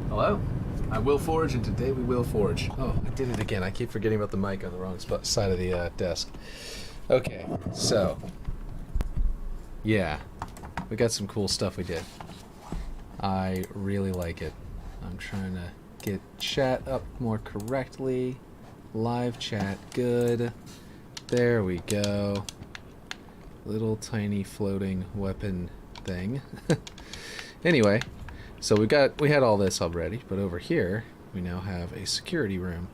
Hello? I will forge, and today we will forge. Oh, I did it again. I keep forgetting about the mic on the wrong side of the desk. Okay, so. Yeah. We got some cool stuff we did. I really like it. I'm trying to get chat up more correctly. Live chat, good. There we go. Little tiny floating weapon thing. Anyway, so we had all this already, but over here we now have a security room.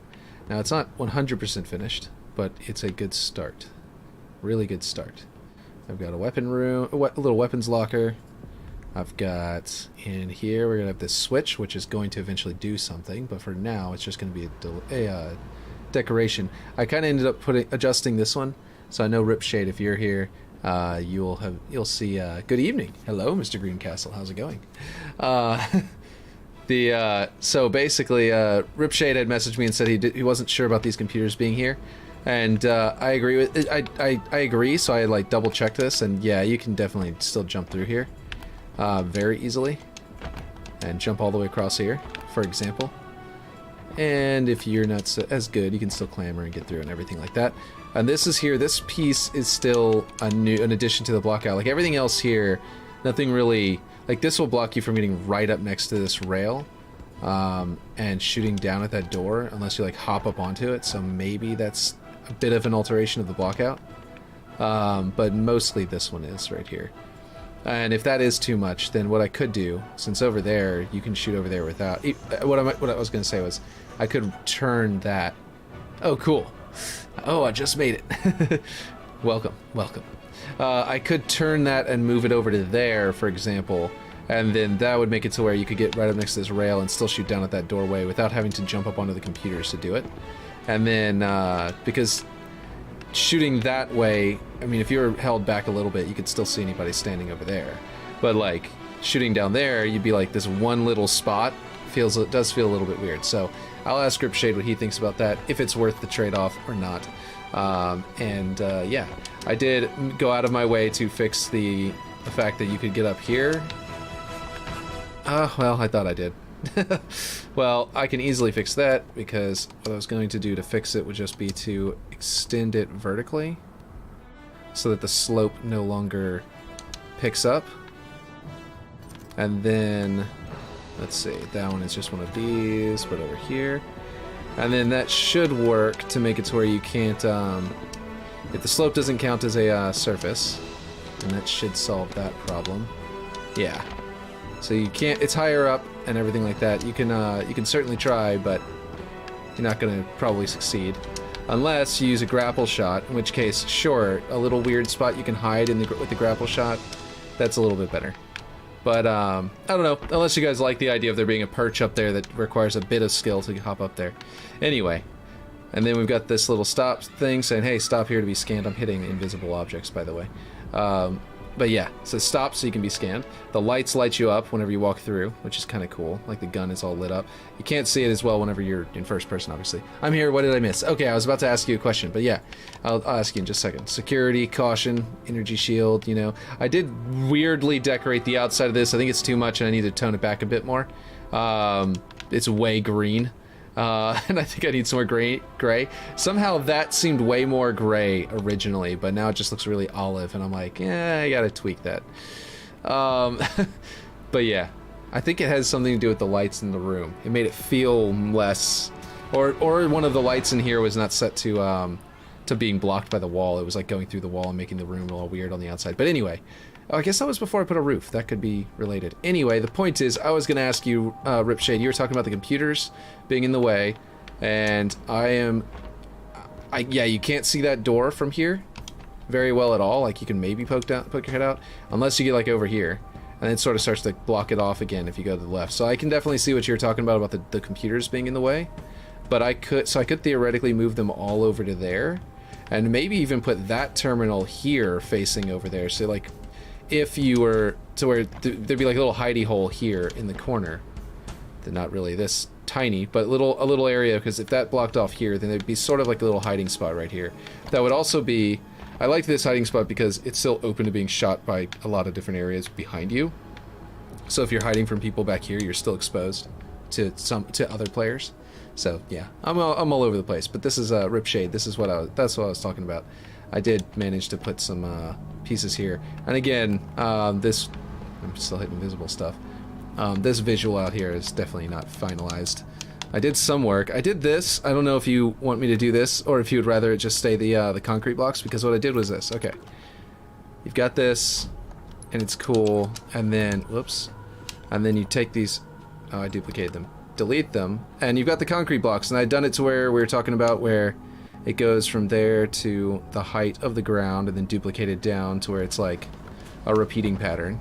Now it's not 100% finished, but it's a good start. Really good start. I've got a weapon room, a little weapons locker. I've got in here we're gonna have this switch, which is going to eventually do something, but for now it's just gonna be a decoration. I kind of ended up adjusting this one, so I know Ripshade, if you're here, you'll see. Good evening, hello, Mr. Greencastle. How's it going? So basically, Ripshade had messaged me and said he wasn't sure about these computers being here, and I agree with it. I agree. So I like double checked this, and yeah, you can definitely still jump through here, very easily, and jump all the way across here, for example. And if you're not as good, you can still clamber and get through and everything like that. And this is here. This piece is still an addition to the block out. Like everything else here, nothing really. Like this will block you from getting right up next to this rail, and shooting down at that door unless you like hop up onto it. So maybe that's a bit of an alteration of the block out. But mostly this one is right here. And if that is too much, then what I could do, since over there you can shoot over there without. What I was going to say was, I could turn that. Oh, cool. Oh, I just made it. Welcome, welcome. I could turn that and move it over to there, for example, and then that would make it to where you could get right up next to this rail and still shoot down at that doorway without having to jump up onto the computers to do it. And then, because shooting that way, I mean, if you were held back a little bit, you could still see anybody standing over there. But like shooting down there, you'd be like this one little spot. It does feel a little bit weird. So I'll ask Ripshade what he thinks about that, if it's worth the trade-off or not. Yeah, I did go out of my way to fix the fact that you could get up here. Well, I thought I did. Well, I can easily fix that, because what I was going to do to fix it would just be to extend it vertically so that the slope no longer picks up. And then, let's see, that one is just one of these, but over here. And then that should work to make it to where you can't, if the slope doesn't count as a surface, then that should solve that problem. Yeah. So you can't, it's higher up and everything like that. You can certainly try, but you're not going to probably succeed. Unless you use a grapple shot, in which case, sure, a little weird spot you can hide with the grapple shot, that's a little bit better. But, I don't know, unless you guys like the idea of there being a perch up there that requires a bit of skill to hop up there. Anyway, and then we've got this little stop thing saying, hey, stop here to be scanned. I'm hitting invisible objects, by the way. But yeah, so stop so you can be scanned. The lights light you up whenever you walk through, which is kind of cool. Like the gun is all lit up. You can't see it as well whenever you're in first person, obviously. I'm here, what did I miss? Okay, I was about to ask you a question, but yeah, I'll ask you in just a second. Security, caution, energy shield, you know. I did weirdly decorate the outside of this. I think it's too much and I need to tone it back a bit more. It's way green. And I think I need some more gray. Somehow that seemed way more gray originally, but now it just looks really olive, and I'm like, yeah, I gotta tweak that. But yeah, I think it has something to do with the lights in the room. It made it feel less, or one of the lights in here was not set to being blocked by the wall. It was like going through the wall and making the room all weird on the outside. But anyway. Oh, I guess that was before I put a roof. That could be related. Anyway, the point is, I was going to ask you, Ripshade, you were talking about the computers being in the way, and yeah, you can't see that door from here very well at all. Like, you can maybe poke your head out, unless you get, like, over here, and it sort of starts to block it off again if you go to the left. So I can definitely see what you're talking about the computers being in the way, but I could theoretically move them all over to there, and maybe even put that terminal here facing over there, so, like, if you were to where there'd be like a little hidey hole here in the corner. They're not really this tiny, but a little area, because if that blocked off here, then there'd be sort of like a little hiding spot right here. That would also be, I like this hiding spot because it's still open to being shot by a lot of different areas behind you. So if you're hiding from people back here, you're still exposed to other players. So yeah, I'm all over the place. But this is Ripshade. This is that's what I was talking about. I did manage to put some pieces here, and again, this I'm still hitting visible stuff. This visual out here is definitely not finalized. I did some work. I did this. I don't know if you want me to do this or if you would rather it just stay the concrete blocks, because what I did was this. Okay, you've got this, and it's cool, and then whoops, and then you take these. Oh, I duplicated them. Delete them, and you've got the concrete blocks. And I'd done it to where we were talking about where it goes from there to the height of the ground, and then duplicated down to where it's like a repeating pattern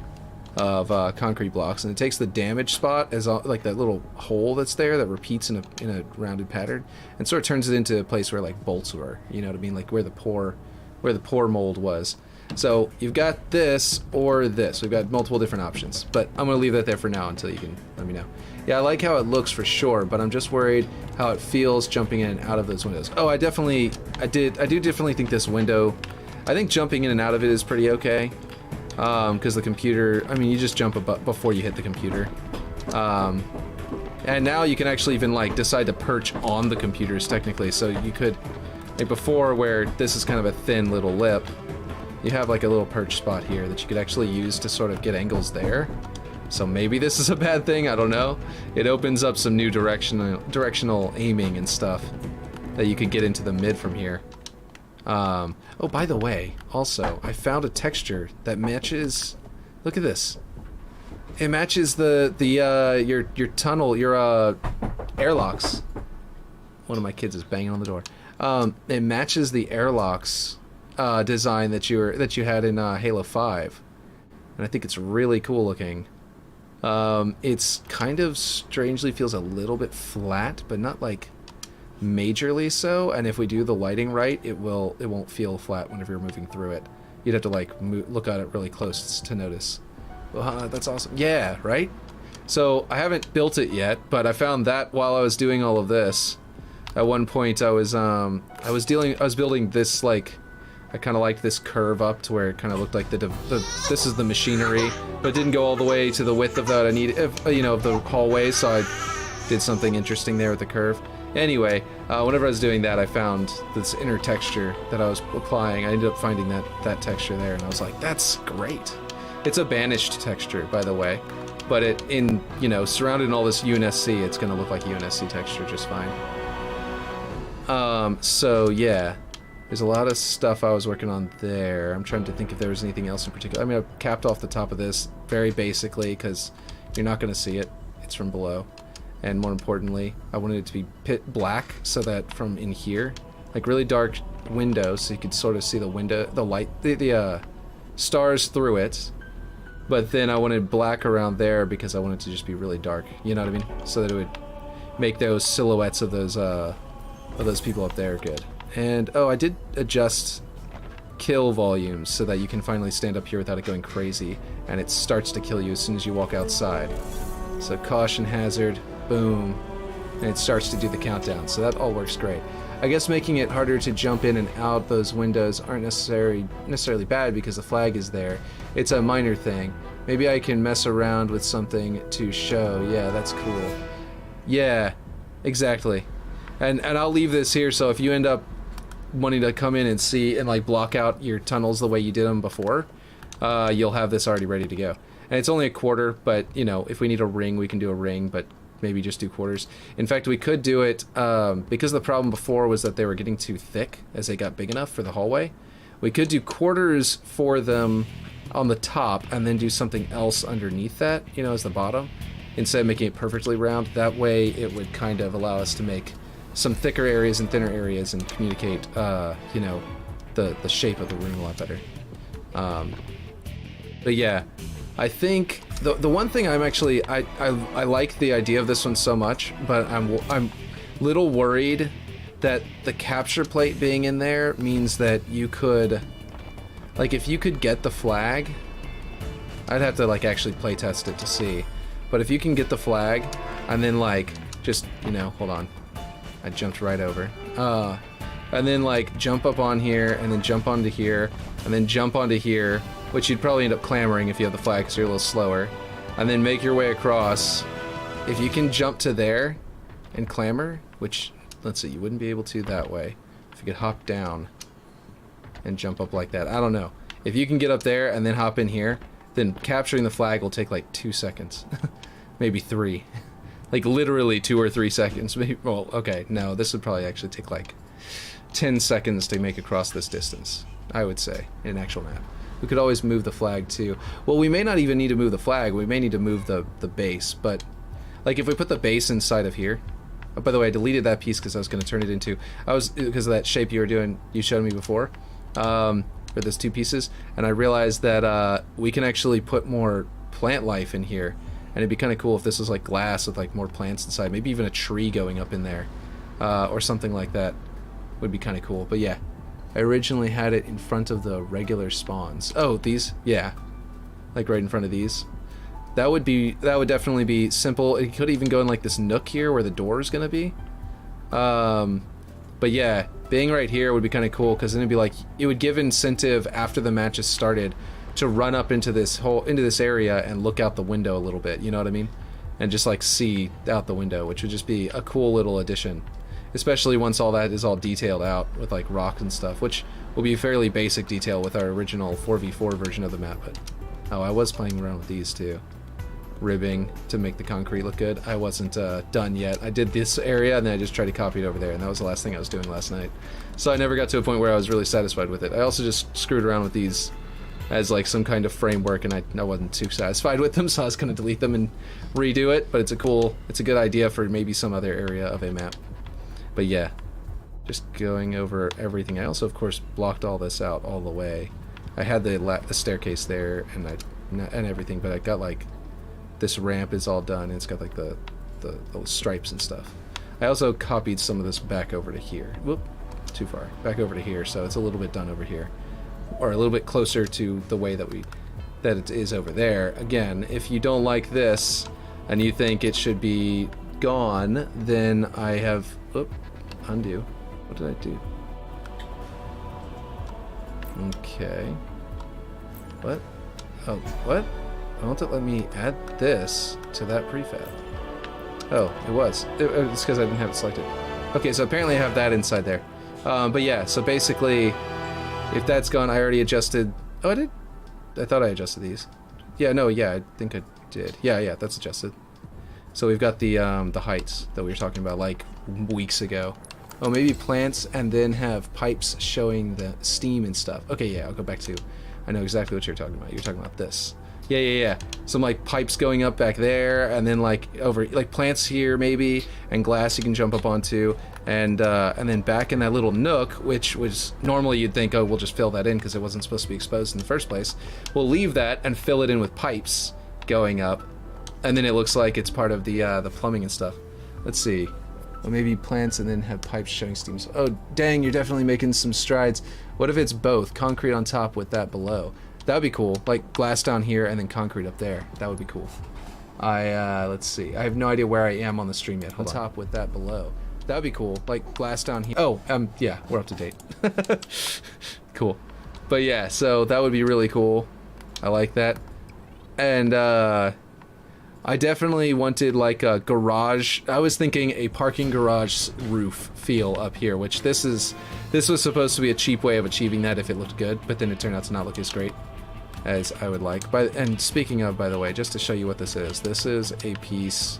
of concrete blocks, and it takes the damage spot as like that little hole that's there that repeats in a rounded pattern, and sort of turns it into a place where like bolts were, you know what I mean, like where the pour mold was. So you've got this or this. We've got multiple different options, but I'm gonna leave that there for now until you can let me know. Yeah, I like how it looks for sure, but I'm just worried how it feels jumping in and out of those windows. Oh, I do definitely think this window, I think jumping in and out of it is pretty okay. Because the computer, I mean, you just jump before you hit the computer. And now you can actually even like decide to perch on the computers technically. So you could, like before where this is kind of a thin little lip, you have like a little perch spot here that you could actually use to sort of get angles there. So maybe this is a bad thing, I don't know. It opens up some new directional aiming and stuff that you could get into the mid from here. Oh, by the way, also, I found a texture that matches, look at this. It matches your tunnel, your airlocks. One of my kids is banging on the door. It matches the airlocks design that you had in Halo 5. And I think it's really cool looking. It's kind of strangely feels a little bit flat, but not like majorly so, and if we do the lighting right, it won't feel flat whenever you're moving through it. You'd have to like look at it really close to notice. Well, that's awesome. Yeah, right? So I haven't built it yet, but I found that while I was doing all of this. At one point I was building this, like, I kind of liked this curve up to where it kind of looked like this is the machinery, but it didn't go all the way to the width of that I needed, of the hallway, so I did something interesting there with the curve. Anyway, whenever I was doing that, I found this inner texture that I was applying. I ended up finding that texture there, and I was like, that's great. It's a banished texture, by the way, but surrounded in all this UNSC, it's going to look like UNSC texture just fine. So yeah, there's a lot of stuff I was working on there. I'm trying to think if there was anything else in particular. I mean, I capped off the top of this very basically because you're not going to see it. It's from below. And more importantly, I wanted it to be pit black so that from in here, like really dark window, so you could sort of see the window, the light, the stars through it. But then I wanted black around there because I wanted to just be really dark. You know what I mean? So that it would make those silhouettes of those people up there good. And oh, I did adjust kill volumes so that you can finally stand up here without it going crazy, and it starts to kill you as soon as you walk outside. So caution hazard. Boom, and it starts to do the countdown, so that all works great. I guess making it harder to jump in and out those windows aren't necessarily bad because the flag is there. It's a minor thing. Maybe I can mess around with something to show. Yeah, that's cool. Yeah, exactly. And I'll leave this here, so if you end up wanting to come in and see and like block out your tunnels the way you did them before, you'll have this already ready to go. And it's only a quarter, but if we need a ring, we can do a ring, but maybe just do quarters. In fact, we could do it, because the problem before was that they were getting too thick as they got big enough for the hallway. We could do quarters for them on the top and then do something else underneath that, as the bottom, instead of making it perfectly round. That way it would kind of allow us to make some thicker areas and thinner areas and communicate, the shape of the room a lot better. But yeah, I think the one thing I'm actually I like the idea of this one so much, but I'm little worried that the capture plate being in there means that you could, like, if you could get the flag, I'd have to like actually play test it to see, but if you can get the flag and then like just hold on, I jumped right over, and then like jump up on here and then jump onto here and then jump onto here, which you'd probably end up clamoring if you have the flag because you're a little slower, and then make your way across if you can jump to there and clamber, which, let's see, you wouldn't be able to that way. If you could hop down and jump up like that. I don't know. If you can get up there and then hop in here, then capturing the flag will take like 2 seconds. Maybe 3. Like literally 2 or 3 seconds. Maybe, well, okay, no, this would probably actually take like 10 seconds to make across this distance, I would say, in an actual map. We could always move the flag too. Well, we may not even need to move the flag. We may need to move the base, but like if we put the base inside of here. Oh, by the way, I deleted that piece because I was going to turn it into, because of that shape you were doing, you showed me before, for those 2 pieces, and I realized that we can actually put more plant life in here, and it'd be kind of cool if this was like glass with like more plants inside, maybe even a tree going up in there, or something like that would be kind of cool. But yeah, I originally had it in front of the regular spawns. Oh, these? Yeah, like right in front of these. That would definitely be simple. It could even go in like this nook here where the door is gonna be. But yeah, being right here would be kind of cool because then it'd be like, it would give incentive after the match has started to run up into this area and look out the window a little bit, you know what I mean? And just like see out the window, which would just be a cool little addition. Especially once all that is all detailed out with like rocks and stuff, which will be fairly basic detail with our original 4v4 version of the map. But oh, I was playing around with these too. Ribbing to make the concrete look good. I wasn't done yet. I did this area and then I just tried to copy it over there, and that was the last thing I was doing last night. So I never got to a point where I was really satisfied with it. I also just screwed around with these as like some kind of framework, and I wasn't too satisfied with them, so I was going to delete them and redo it. But it's a good idea for maybe some other area of a map. But yeah, just going over everything. I also, of course, blocked all this out all the way. I had the staircase there and everything, but I got like this ramp is all done, and it's got like the stripes and stuff. I also copied some of this back over to here. Whoop, too far. Back over to here, so it's a little bit done over here, or a little bit closer to the way that it is over there. Again, if you don't like this and you think it should be gone, then I have undo. What did I do? Okay. What? Oh, what? Why won't it let me add this to that prefab? Oh, it was. It's because I didn't have it selected. Okay, so apparently I have that inside there. But yeah, so basically, if that's gone, I already adjusted. Oh, I did? I thought I adjusted these. Yeah, no, yeah, I think I did. Yeah, that's adjusted. So we've got the heights that we were talking about like weeks ago. Oh, maybe plants and then have pipes showing the steam and stuff. Okay, yeah, I'll go back to, I know exactly what you're talking about. You're talking about this. Yeah. Some like pipes going up back there, and then like over, like plants here maybe, and glass you can jump up onto, and then back in that little nook, which was normally you'd think, oh, we'll just fill that in because it wasn't supposed to be exposed in the first place. We'll leave that and fill it in with pipes going up, and then it looks like it's part of the plumbing and stuff. Let's see. Well, maybe plants and then have pipes showing steam. Oh, dang, you're definitely making some strides. What if it's both? Concrete on top with that below. That would be cool. Like glass down here and then concrete up there. That would be cool. Let's see. I have no idea where I am on the stream yet. Hold on. Top with that below. That would be cool. Like glass down here. Oh, yeah, we're up to date. Cool. But yeah, so that would be really cool. I like that. And, I definitely wanted like a garage. I was thinking a parking garage roof feel up here, which this was supposed to be a cheap way of achieving that if it looked good, but then it turned out to not look as great as I would like. And speaking of, by the way, just to show you what this is a piece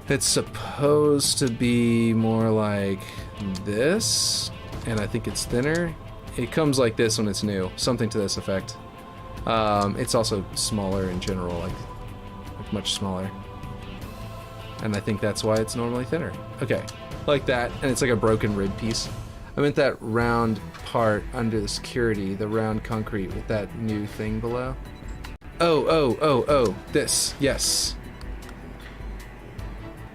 that's supposed to be more like this, and I think it's thinner. It comes like this when it's new, something to this effect. It's also smaller in general, like much smaller, and I think that's why it's normally thinner. Okay, like that, and it's like a broken rib piece. I meant that round part under the security, the round concrete with that new thing below. Oh, this, yes.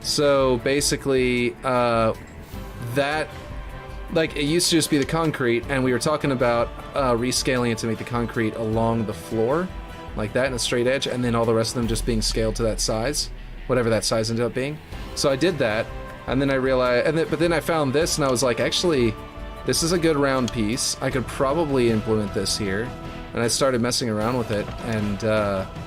So basically, that, like, it used to just be the concrete, and we were talking about rescaling it to make the concrete along the floor, like that in a straight edge, and then all the rest of them just being scaled to that size, whatever that size ended up being. So I did that, and then I realized, but then I found this, and I was like, actually, this is a good round piece. I could probably implement this here, and I started messing around with it, and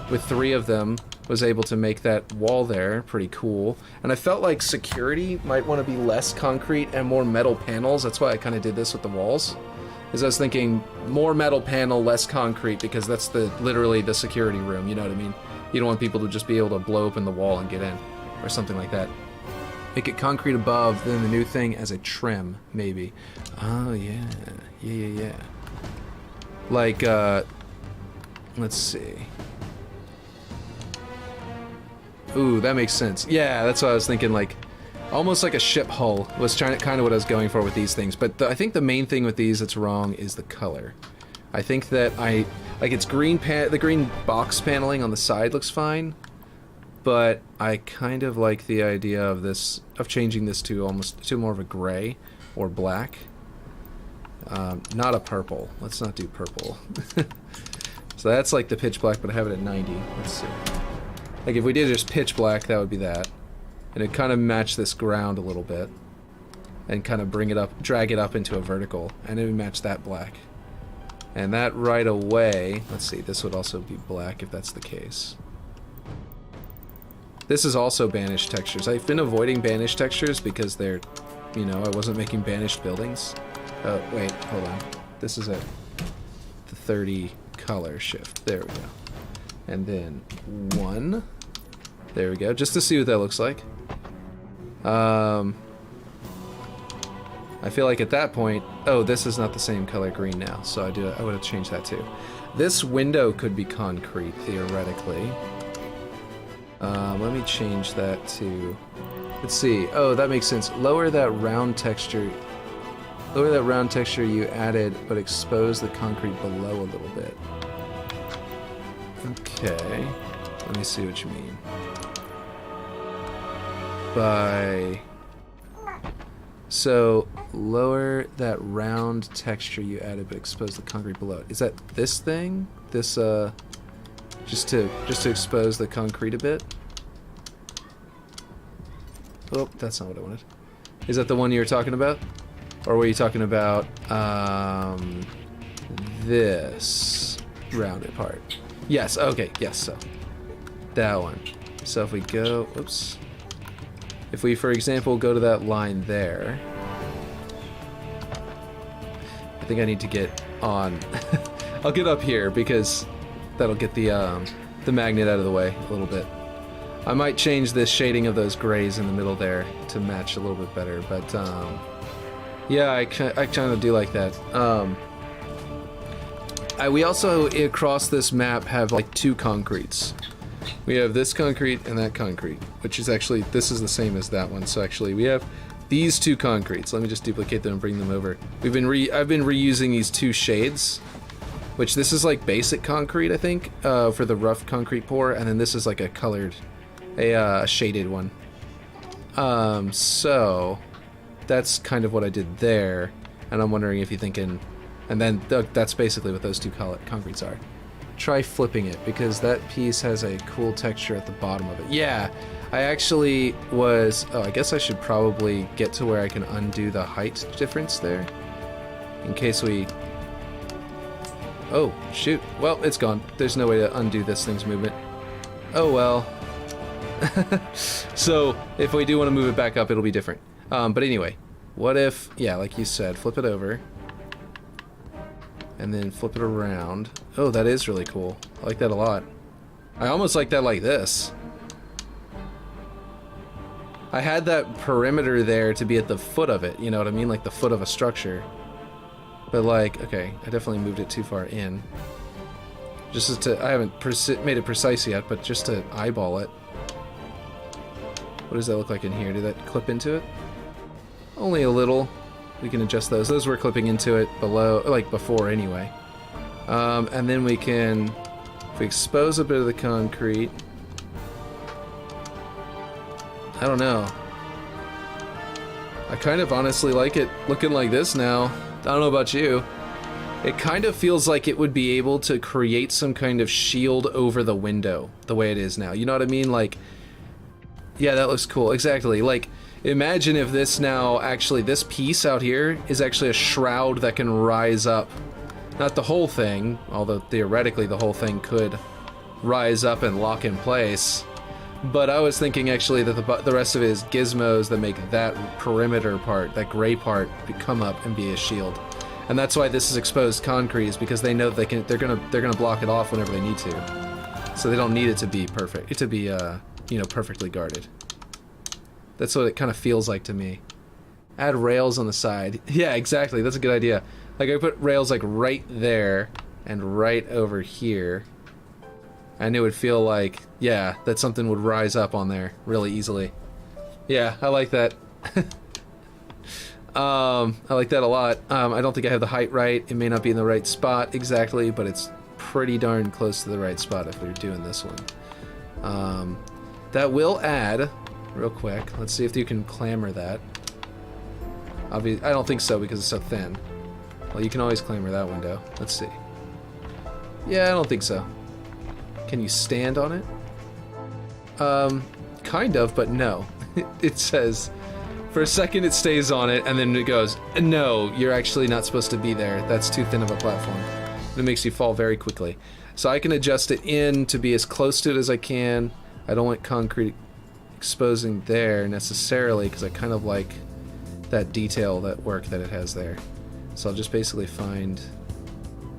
with 3 of them, was able to make that wall there pretty cool. And I felt like security might want to be less concrete and more metal panels. That's why I kind of did this with the walls. Because I was thinking more metal panel, less concrete, because that's literally the security room, you know what I mean? You don't want people to just be able to blow open the wall and get in, or something like that. Make it concrete above, then the new thing as a trim, maybe. Oh, yeah. Yeah. Like, let's see. Ooh, that makes sense. Yeah, that's what I was thinking, like, almost like a ship hull was kind of what I was going for with these things. But I think the main thing with these that's wrong is the color. I think that it's green, the green box paneling on the side looks fine, but I kind of like the idea of this, of changing this to more of a gray or black. Not a purple. Let's not do purple. So that's like the pitch black, but I have it at 90. Let's see. Like if we did just pitch black, that would be that. And it kind of match this ground a little bit. And kind of bring it up, drag it up into a vertical. And it would match that black. And that right away, let's see, this would also be black if that's the case. This is also banished textures. I've been avoiding banished textures because they're, you know, I wasn't making banished buildings. Oh, wait, hold on. This is the 30 color shift. There we go. And then 1. There we go, just to see what that looks like. I feel like at that point, oh, this is not the same color green now, so I would have changed that too. This window could be concrete, theoretically. Let me change that to, let's see, oh, that makes sense. Lower that round texture you added, but expose the concrete below a little bit. Okay, let me see what you mean. So, lower that round texture you added, but expose the concrete below it. Is that this thing? This, just to expose the concrete a bit? Oh, that's not what I wanted. Is that the one you were talking about? Or were you talking about, this rounded part? Yes, okay, yes, so. That one. So if we go, oops. If we, for example, go to that line there, I think I need to get on. I'll get up here because that'll get the magnet out of the way a little bit. I might change the shading of those grays in the middle there to match a little bit better, but yeah, I kind of do like that. We also, across this map, have like 2 concretes. We have this concrete and that concrete, which is actually, this is the same as that one. So actually we have these 2 concretes. Let me just duplicate them and bring them over. I've been reusing these 2 shades, which this is like basic concrete, I think, for the rough concrete pour, and then this is like a colored, a shaded one. So that's kind of what I did there, and I'm wondering if you're thinking, and then that's basically what those 2 concretes are. Try flipping it, because that piece has a cool texture at the bottom of it. Yeah, I actually was, oh, I guess I should probably get to where I can undo the height difference there, in case we, oh, shoot, well, it's gone. There's no way to undo this thing's movement. Oh, well. So, if we do want to move it back up, it'll be different. But anyway, what if, yeah, like you said, flip it over. And then flip it around. Oh, that is really cool. I like that a lot. I almost like that like this. I had that perimeter there to be at the foot of it, you know what I mean? Like the foot of a structure. But like, okay, I definitely moved it too far in. Just as to, I haven't made it precise yet, but just to eyeball it. What does that look like in here? Did that clip into it? Only a little. We can adjust those. Those were clipping into it below, like before anyway. And then we can, if we expose a bit of the concrete, I don't know. I kind of honestly like it looking like this now. I don't know about you. It kind of feels like it would be able to create some kind of shield over the window, the way it is now. You know what I mean? Like, yeah, that looks cool. Exactly. Like, imagine if this now, actually, this piece out here is actually a shroud that can rise up. Not the whole thing, although theoretically the whole thing could rise up and lock in place. But I was thinking actually that the rest of it is gizmos that make that perimeter part, that gray part, come up and be a shield. And that's why this is exposed concrete, is because they know they're gonna block it off whenever they need to. So they don't need it to be perfect, to be you know, perfectly guarded. That's what it kind of feels like to me. Add rails on the side. Yeah, exactly. That's a good idea. Like I put rails like right there and right over here. And it would feel like, yeah, that something would rise up on there really easily. Yeah, I like that. I like that a lot. I don't think I have the height right. It may not be in the right spot exactly, but it's pretty darn close to the right spot if we're doing this one. That will add, real quick, let's see if you can clamor that. I don't think so because it's so thin. Well, you can always clamor that window. Let's see. Yeah, I don't think so. Can you stand on it? Kind of, but no. It says, for a second it stays on it, and then it goes, no, you're actually not supposed to be there. That's too thin of a platform. It makes you fall very quickly. So I can adjust it in to be as close to it as I can. I don't want concrete exposing there necessarily, because I kind of like that detail, that work that it has there. So I'll just basically find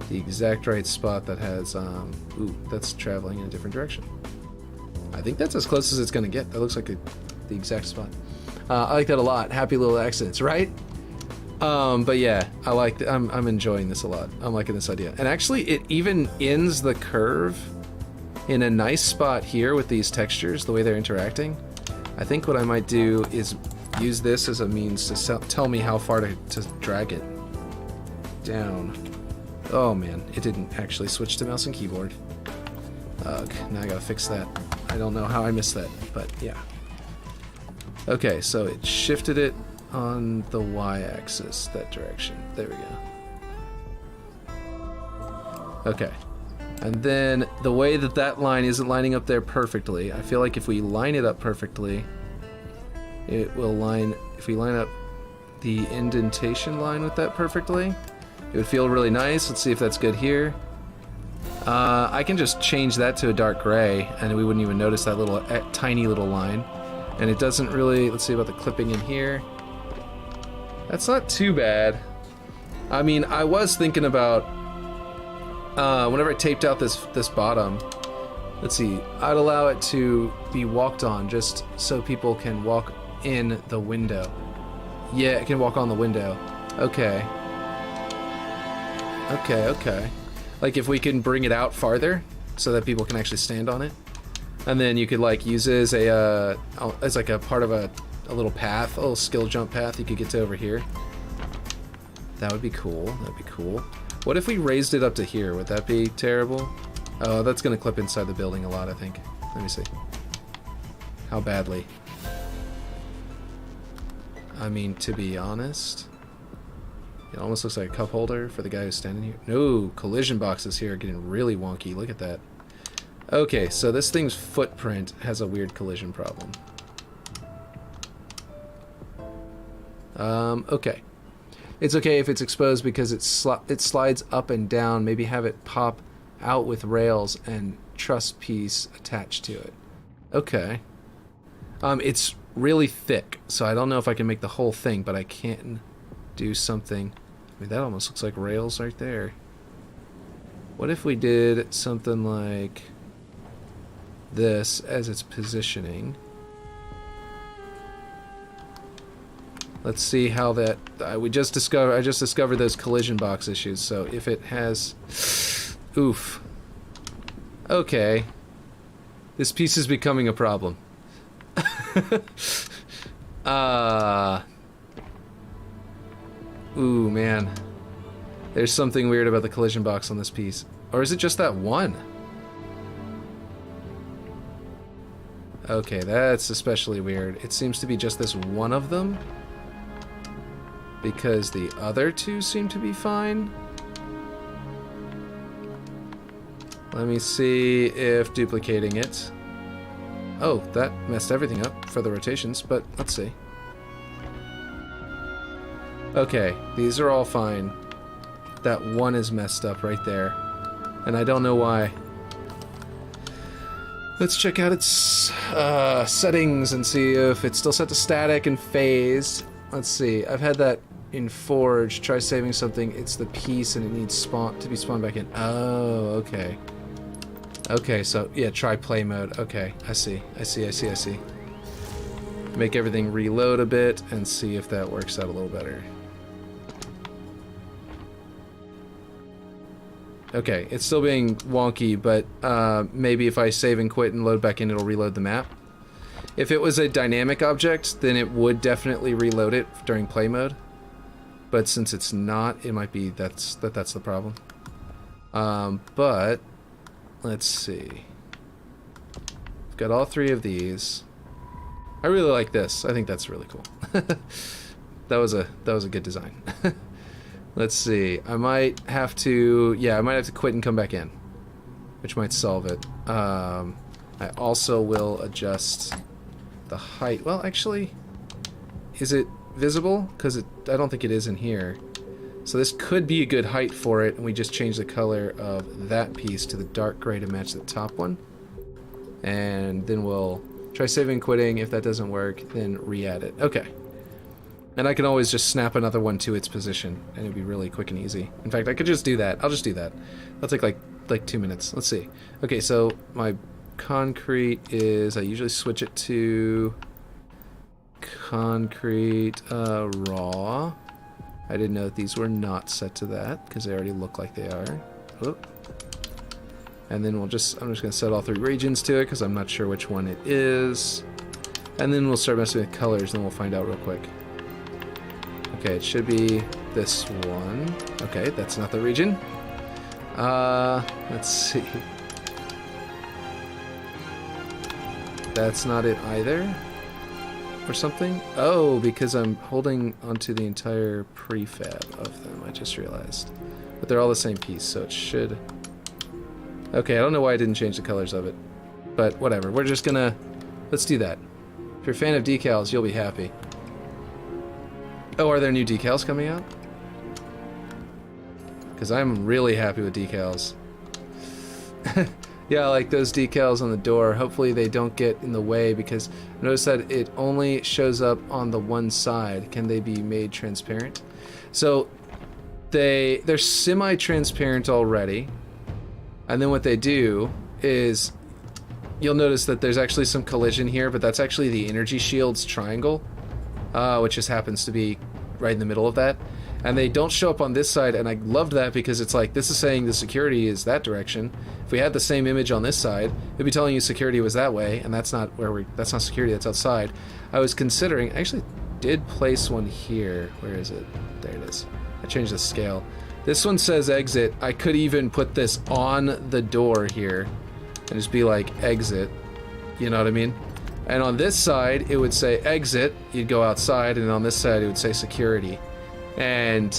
the exact right spot that has, ooh, that's traveling in a different direction. I think that's as close as it's gonna get. That looks like the exact spot. I like that a lot. Happy little accidents, right? But yeah, I'm enjoying this a lot. I'm liking this idea. And actually, it even ends the curve in a nice spot here with these textures, the way they're interacting. I think what I might do is use this as a means to tell me how far to drag it down. Oh man, it didn't actually switch to mouse and keyboard. Ugh, now I gotta fix that. I don't know how I missed that, but yeah. Okay, so it shifted it on the y-axis, that direction. There we go. Okay. And then the way that line isn't lining up there perfectly, I feel like if we line it up perfectly, it will line, if we line up the indentation line with that perfectly, it would feel really nice. Let's see if that's good here. I can just change that to a dark gray, and we wouldn't even notice that little tiny little line. And it doesn't really, let's see about the clipping in here. That's not too bad. I mean, I was thinking about, whenever I taped out this bottom, let's see, I'd allow it to be walked on just so people can walk in the window. Yeah, it can walk on the window. Okay. Okay. Like if we can bring it out farther so that people can actually stand on it. And then you could like use it as like a part of a little path, a little skill jump path you could get to over here. That would be cool. That'd be cool. What if we raised it up to here? Would that be terrible? Oh, that's gonna clip inside the building a lot, I think. Let me see. How badly? I mean, to be honest, it almost looks like a cup holder for the guy who's standing here. No, collision boxes here are getting really wonky. Look at that. Okay, so this thing's footprint has a weird collision problem. Okay. It's okay if it's exposed because it slides up and down. Maybe have it pop out with rails and truss piece attached to it. Okay. It's really thick, so I don't know if I can make the whole thing, but I can do something. I mean, that almost looks like rails right there. What if we did something like this as its positioning? Let's see how that. I just discovered those collision box issues. So if it has, oof. Okay, this piece is becoming a problem. Ooh man, there's something weird about the collision box on this piece. Or is it just that one? Okay, that's especially weird. It seems to be just this one of them, because the other two seem to be fine. Let me see if duplicating it. Oh, that messed everything up for the rotations, but let's see. Okay, these are all fine. That one is messed up right there, and I don't know why. Let's check out its settings and see if it's still set to static and phased. Let's see. I've had that in Forge. Try saving something. It's the piece and it needs to be spawned back in. Oh, okay. Okay, so yeah, try play mode. Okay, I see. Make everything reload a bit and see if that works out a little better. Okay, it's still being wonky, but maybe if I save and quit and load back in, it'll reload the map. If it was a dynamic object, then it would definitely reload it during play mode. But since it's not, it might be that's the problem. But let's see. I've got all three of these. I really like this. I think that's really cool. that was a good design. Let's see. I might have to quit and come back in, which might solve it. I also will adjust the height. Well, actually, is it visible? Because I don't think it is in here. So this could be a good height for it, and we just change the color of that piece to the dark gray to match the top one. And then we'll try saving and quitting. If that doesn't work, then re-add it. Okay. And I can always just snap another one to its position, and it'd be really quick and easy. In fact, I could just do that. I'll just do that. That'll take like 2 minutes. Let's see. Okay, so my concrete is, I usually switch it to concrete raw. I didn't know that these were not set to that, because they already look like they are. Oh. And then I'm just going to set all three regions to it, because I'm not sure which one it is. And then we'll start messing with colors, and then we'll find out real quick. Okay, it should be this one. Okay, that's not the region. Let's see. That's not it either. Or something? Oh, because I'm holding onto the entire prefab of them, I just realized. But they're all the same piece, so it should... Okay, I don't know why I didn't change the colors of it. But whatever, we're just gonna... Let's do that. If you're a fan of decals, you'll be happy. Oh, are there new decals coming out? Because I'm really happy with decals. Yeah, like those decals on the door. Hopefully they don't get in the way, because notice that it only shows up on the one side. Can they be made transparent? So they're semi-transparent already. And then what they do is you'll notice that there's actually some collision here, but that's actually the energy shield's triangle, which just happens to be right in the middle of that. And they don't show up on this side, and I loved that because it's like, this is saying the security is that direction. If we had the same image on this side, it'd be telling you security was that way, and that's not that's not security, that's outside. I was considering, I actually did place one here. Where is it? There it is. I changed the scale. This one says exit. I could even put this on the door here and just be like exit. You know what I mean? And on this side, it would say exit. You'd go outside, and on this side, it would say security. And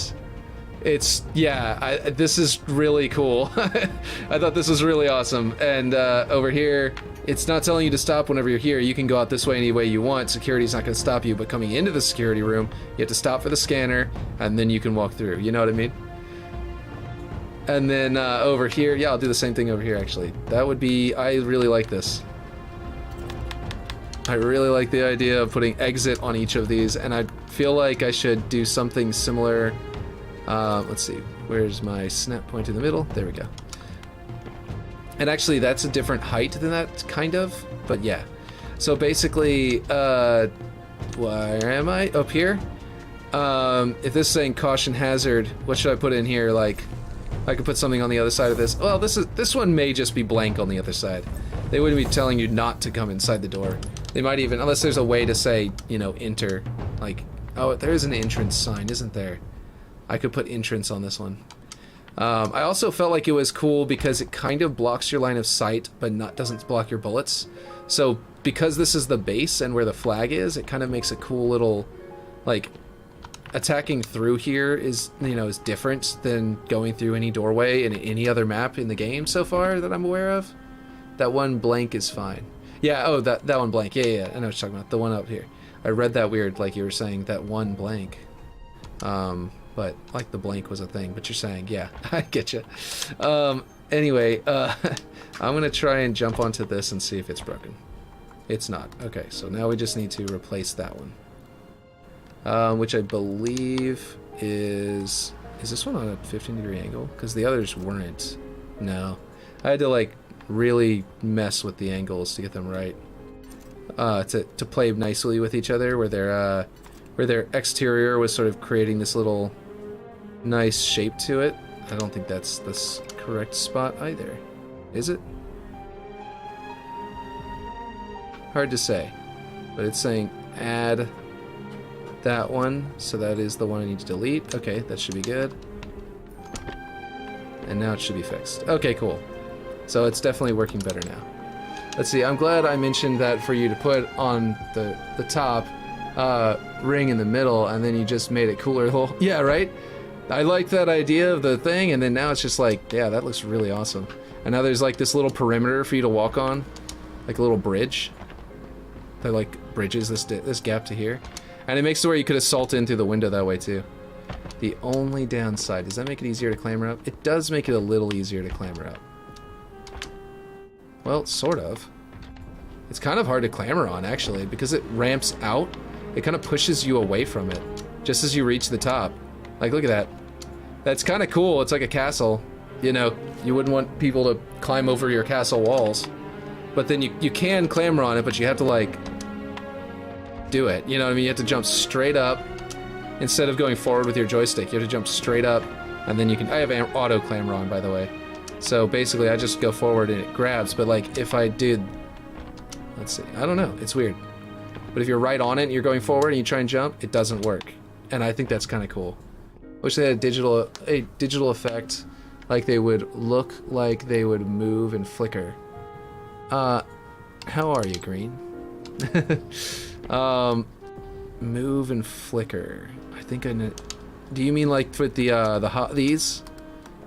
it's, yeah, this is really cool. I thought this was really awesome. And over here, it's not telling you to stop whenever you're here. You can go out this way any way you want. Security's not going to stop you, but coming into the security room, you have to stop for the scanner, and then you can walk through. You know what I mean? And then over here, yeah, I'll do the same thing over here, actually. That would be, I really like this. I really like the idea of putting exit on each of these, and I feel like I should do something similar. Let's see, where's my snap point in the middle? There we go. And actually, that's a different height than that, kind of, but yeah. So basically, where am I? Up here? If this is saying caution hazard, what should I put in here? Like, I could put something on the other side of this. Well, this one may just be blank on the other side. They wouldn't be telling you not to come inside the door. They might even, unless there's a way to say, you know, enter, like, oh, there is an entrance sign, isn't there? I could put entrance on this one. I also felt like it was cool because it kind of blocks your line of sight, but doesn't block your bullets. So because this is the base and where the flag is, it kind of makes a cool little, like, attacking through here is, you know, is different than going through any doorway in any other map in the game so far that I'm aware of. That one blank is fine. Yeah, oh, that one blank. Yeah, I know what you're talking about. The one up here. I read that weird, like you were saying, that one blank. But, like, the blank was a thing, but you're saying, yeah, I get you. Anyway, I'm gonna try and jump onto this and see if it's broken. It's not. Okay, so now we just need to replace that one. Which I believe is this one on a 15-degree angle? Because the others weren't. No. I had to like really mess with the angles to get them right. To play nicely with each other, where their exterior was sort of creating this little nice shape to it. I don't think that's the correct spot either. Is it? Hard to say. But it's saying add that one, so that is the one I need to delete. Okay, that should be good. And now it should be fixed. Okay, cool. So it's definitely working better now. Let's see, I'm glad I mentioned that for you to put on the top ring in the middle, and then you just made it cooler. Yeah, right? I like that idea of the thing, and then now it's just like, yeah, that looks really awesome. And now there's like this little perimeter for you to walk on, like a little bridge that like bridges this gap to here. And it makes it where you could assault in through the window that way too. The only downside, does that make it easier to clamber up? It does make it a little easier to clamber up. Well, sort of. It's kind of hard to clamber on, actually, because it ramps out. It kind of pushes you away from it, just as you reach the top. Like, look at that. That's kind of cool. It's like a castle. You know, you wouldn't want people to climb over your castle walls. But then you can clamber on it, but you have to, like, do it. You know what I mean? You have to jump straight up. Instead of going forward with your joystick, you have to jump straight up, and then you can... I have auto clamber on, by the way. So basically, I just go forward and it grabs, but like, if I did... Let's see. I don't know. It's weird. But if you're right on it and you're going forward and you try and jump, it doesn't work. And I think that's kind of cool. Wish they had a digital effect, like they would look like they would move and flicker. How are you, Green? Move and flicker. I think I know. Do you mean like with these?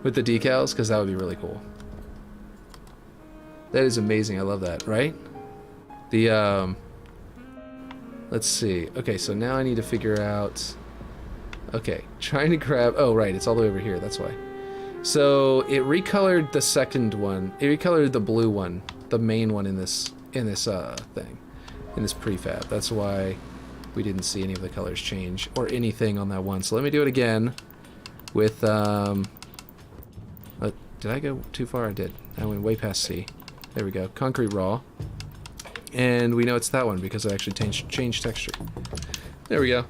With the decals? Because that would be really cool. That is amazing. I love that, right? The, let's see. Okay, so now I need to figure out... Okay, trying to grab... Oh, right, it's all the way over here. That's why. So, it recolored the second one. It recolored the blue one. The main one in this thing. In this prefab. That's why we didn't see any of the colors change. Or anything on that one. So let me do it again. With, did I go too far? I did. I went way past C. There we go. Concrete raw. And we know it's that one because I actually changed texture. There we go.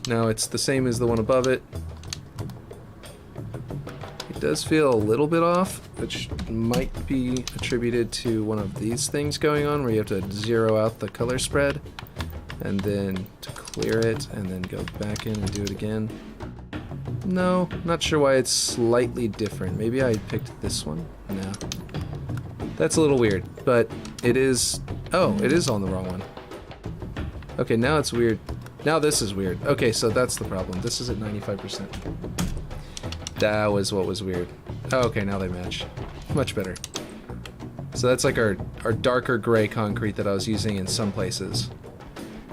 Now it's the same as the one above it. It does feel a little bit off, which might be attributed to one of these things going on where you have to zero out the color spread and then to clear it and then go back in and do it again. No, not sure why it's slightly different. Maybe I picked this one? No. That's a little weird, but it is... Oh, it is on the wrong one. Okay, now it's weird. Now this is weird. Okay, so that's the problem. This is at 95%. That was what was weird. Oh, okay, now they match. Much better. So that's like our darker gray concrete that I was using in some places.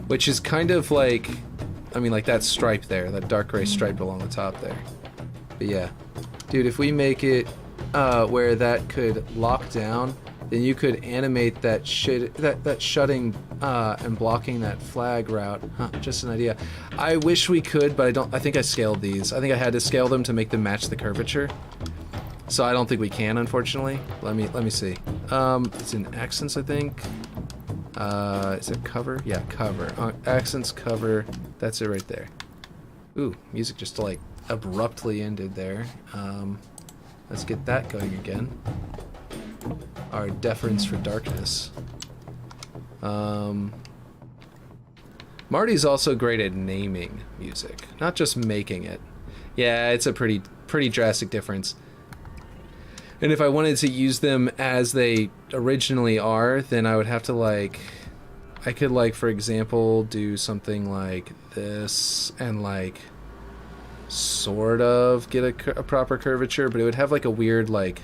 Which is kind of like... I mean, like that stripe there, that dark gray stripe along the top there. But yeah. Dude, if we make it where that could lock down, then you could animate that shutting and blocking that flag route. Huh, just an idea. I wish we could, but I think I scaled these. I think I had to scale them to make them match the curvature. So I don't think we can, unfortunately. Let me see. It's in accents, I think. Is it cover? Yeah, cover. Accents, cover. That's it right there. Ooh, music just like abruptly ended there. Let's get that going again. Our deference for darkness. Marty's also great at naming music, not just making it. Yeah, it's a pretty drastic difference. And if I wanted to use them as they originally are, then I would have to like... I could like, for example, do something like this and like sort of get a proper curvature, but it would have like a weird like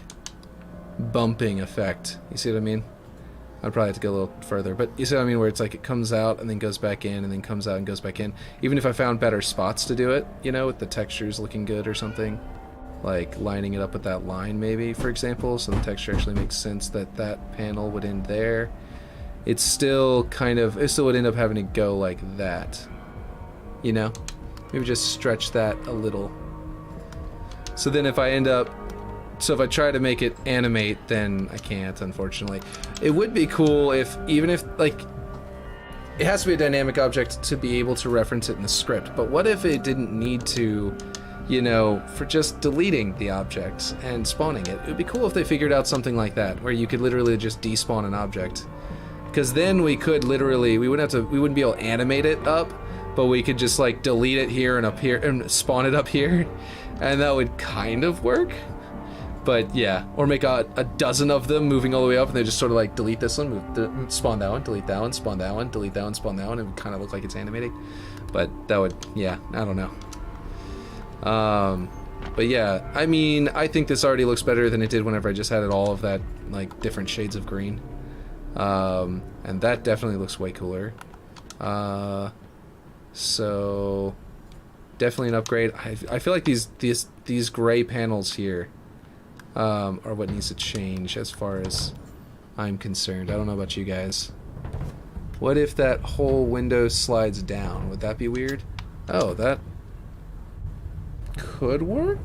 bumping effect. You see what I mean? I'd probably have to go a little further, but you see what I mean, where it's like it comes out and then goes back in and then comes out and goes back in. Even if I found better spots to do it, you know, with the textures looking good or something. like lining it up with that line maybe, for example, so the texture actually makes sense that that panel would end there. It's still kind of, it still would end up having to go like that, you know? Maybe just stretch that a little. So then if I end up, so if I try to make it animate, then I can't, unfortunately. It would be cool if, even if, like, it has to be a dynamic object to be able to reference it in the script, but what if it didn't need to, you know, for just deleting the object and spawning it? It would be cool if they figured out something like that, where you could literally just despawn an object. Because then we could literally, we wouldn't be able to animate it up, but we could just like delete it here and up here and spawn it up here, and that would kind of work. But yeah, or make a dozen of them moving all the way up, and they just sort of like delete this one, spawn that one, delete that one, spawn that one, delete that one, spawn that one, and it would kind of look like it's animating. But that would, yeah, I don't know. But yeah, I mean, I think this already looks better than it did whenever I just had it all of that, like, different shades of green. And that definitely looks way cooler. So definitely an upgrade. I feel like these gray panels here are what needs to change as far as I'm concerned. I don't know about you guys. What if that whole window slides down? Would that be weird? Oh, that could work.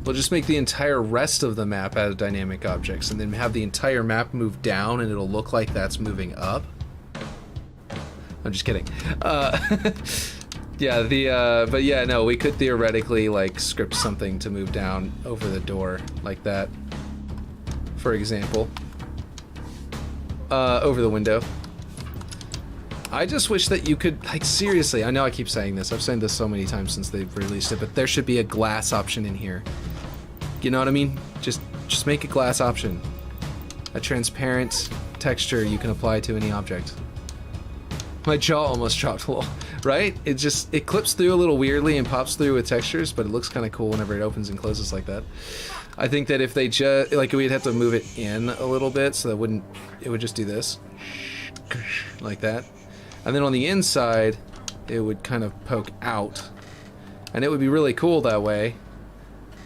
We'll just make the entire rest of the map out of dynamic objects, and then have the entire map move down, and it'll look like that's moving up. I'm just kidding. Yeah, but yeah, no, we could theoretically like script something to move down over the door like that, for example, over the window. I just wish that you could, like, seriously, I know I keep saying this, I've said this so many times since they've released it, but there should be a glass option in here. You know what I mean? Just make a glass option. A transparent texture you can apply to any object. My jaw almost dropped a little, right? It clips through a little weirdly and pops through with textures, but it looks kind of cool whenever it opens and closes like that. I think that if they just, like, we'd have to move it in a little bit so that it would just do this. Like that. And then on the inside, it would kind of poke out. And it would be really cool that way.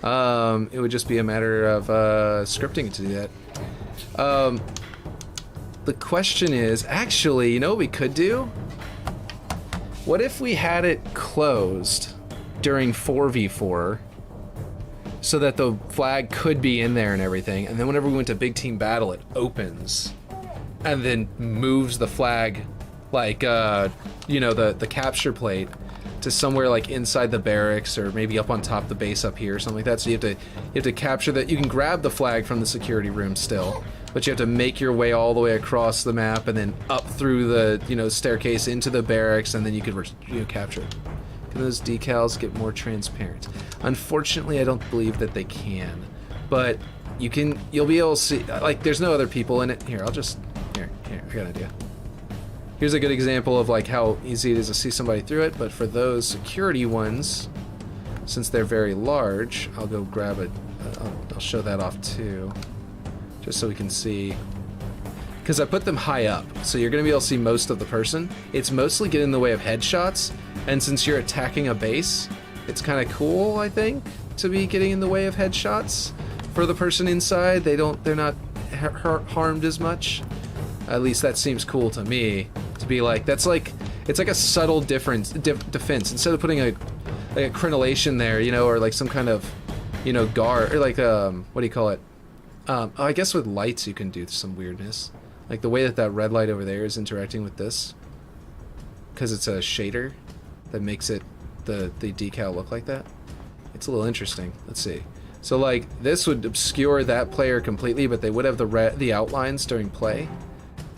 It would just be a matter of scripting it to do that. The question is, actually, you know what we could do? What if we had it closed during 4v4 so that the flag could be in there and everything, and then whenever we went to big team battle, it opens and then moves the flag, like, you know, the capture plate to somewhere like inside the barracks, or maybe up on top of the base up here or something like that. So you have to capture that. You can grab the flag from the security room still, but you have to make your way all the way across the map and then up through the, you know, staircase into the barracks, and then you could, you know, capture it. Can those decals get more transparent? Unfortunately, I don't believe that they can, but you'll be able to see, like, there's no other people in it. Here, I got an idea. Here's a good example of like how easy it is to see somebody through it, but for those security ones, since they're very large, I'll go grab it. I'll show that off too, just so we can see. Because I put them high up, so you're going to be able to see most of the person. It's mostly getting in the way of headshots, and since you're attacking a base, it's kind of cool, I think, to be getting in the way of headshots. For the person inside, they're not harmed as much. At least that seems cool to me. To be like, it's like a subtle defense. Instead of putting a crenellation there, you know, or like some kind of, you know, guard, or like what do you call it? I guess with lights you can do some weirdness, like the way that red light over there is interacting with this, because it's a shader that makes it the decal look like that. It's a little interesting. Let's see. So like this would obscure that player completely, but they would have the outlines during play.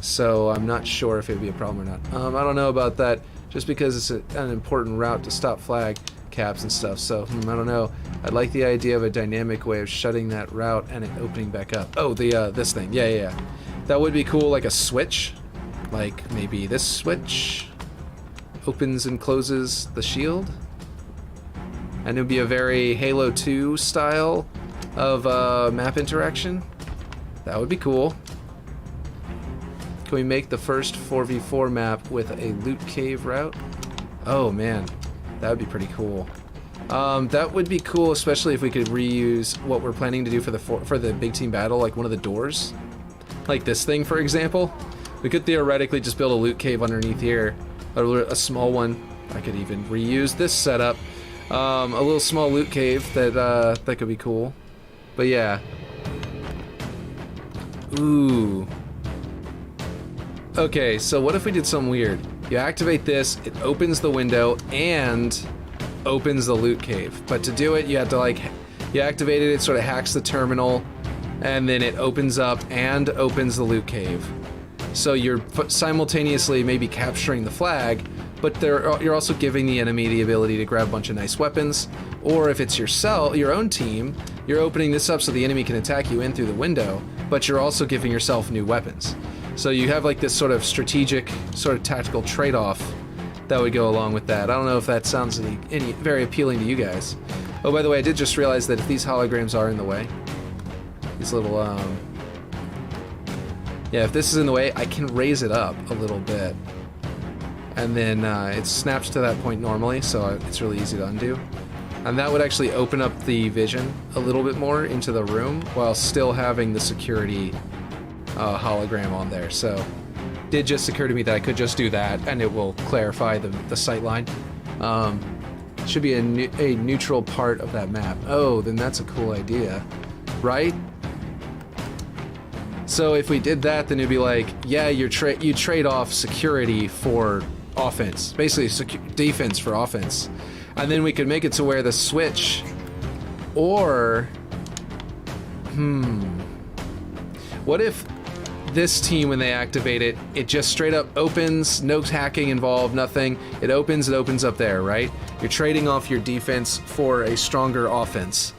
So I'm not sure if it would be a problem or not. I don't know about that, just because it's an important route to stop flag caps and stuff. So I don't know. I'd like the idea of a dynamic way of shutting that route and it opening back up. Oh, this thing. Yeah. That would be cool, like a switch. Like maybe this switch opens and closes the shield. And it would be a very Halo 2 style of map interaction. That would be cool. Can we make the first 4v4 map with a loot cave route? Oh man, that would be pretty cool. That would be cool, especially if we could reuse what we're planning to do for the big team battle, like one of the doors. Like this thing, for example. We could theoretically just build a loot cave underneath here. A small one. I could even reuse this setup. A little small loot cave that could be cool. But yeah. Ooh. Okay, so what if we did something weird? You activate this, it opens the window and opens the loot cave. But to do it, you have to like, you activate it, it sort of hacks the terminal, and then it opens up and opens the loot cave. So you're simultaneously maybe capturing the flag, but you're also giving the enemy the ability to grab a bunch of nice weapons. Or if it's your own team, you're opening this up so the enemy can attack you in through the window, but you're also giving yourself new weapons. So you have like this sort of strategic, sort of tactical trade-off that would go along with that. I don't know if that sounds any very appealing to you guys. Oh, by the way, I did just realize that if these holograms are in the way, these little, yeah, if this is in the way, I can raise it up a little bit. And then it snaps to that point normally, so it's really easy to undo. And that would actually open up the vision a little bit more into the room while still having the security hologram on there. So it did just occur to me that I could just do that and it will clarify the sight line. Should be a neutral part of that map. Oh, then that's a cool idea, right? So if we did that, then it'd be like, yeah, you trade off security for offense, basically defense for offense. And then we could make it to where the switch, or, what if this team, when they activate it, it just straight up opens, no hacking involved, nothing. It opens up there, right? You're trading off your defense for a stronger offense.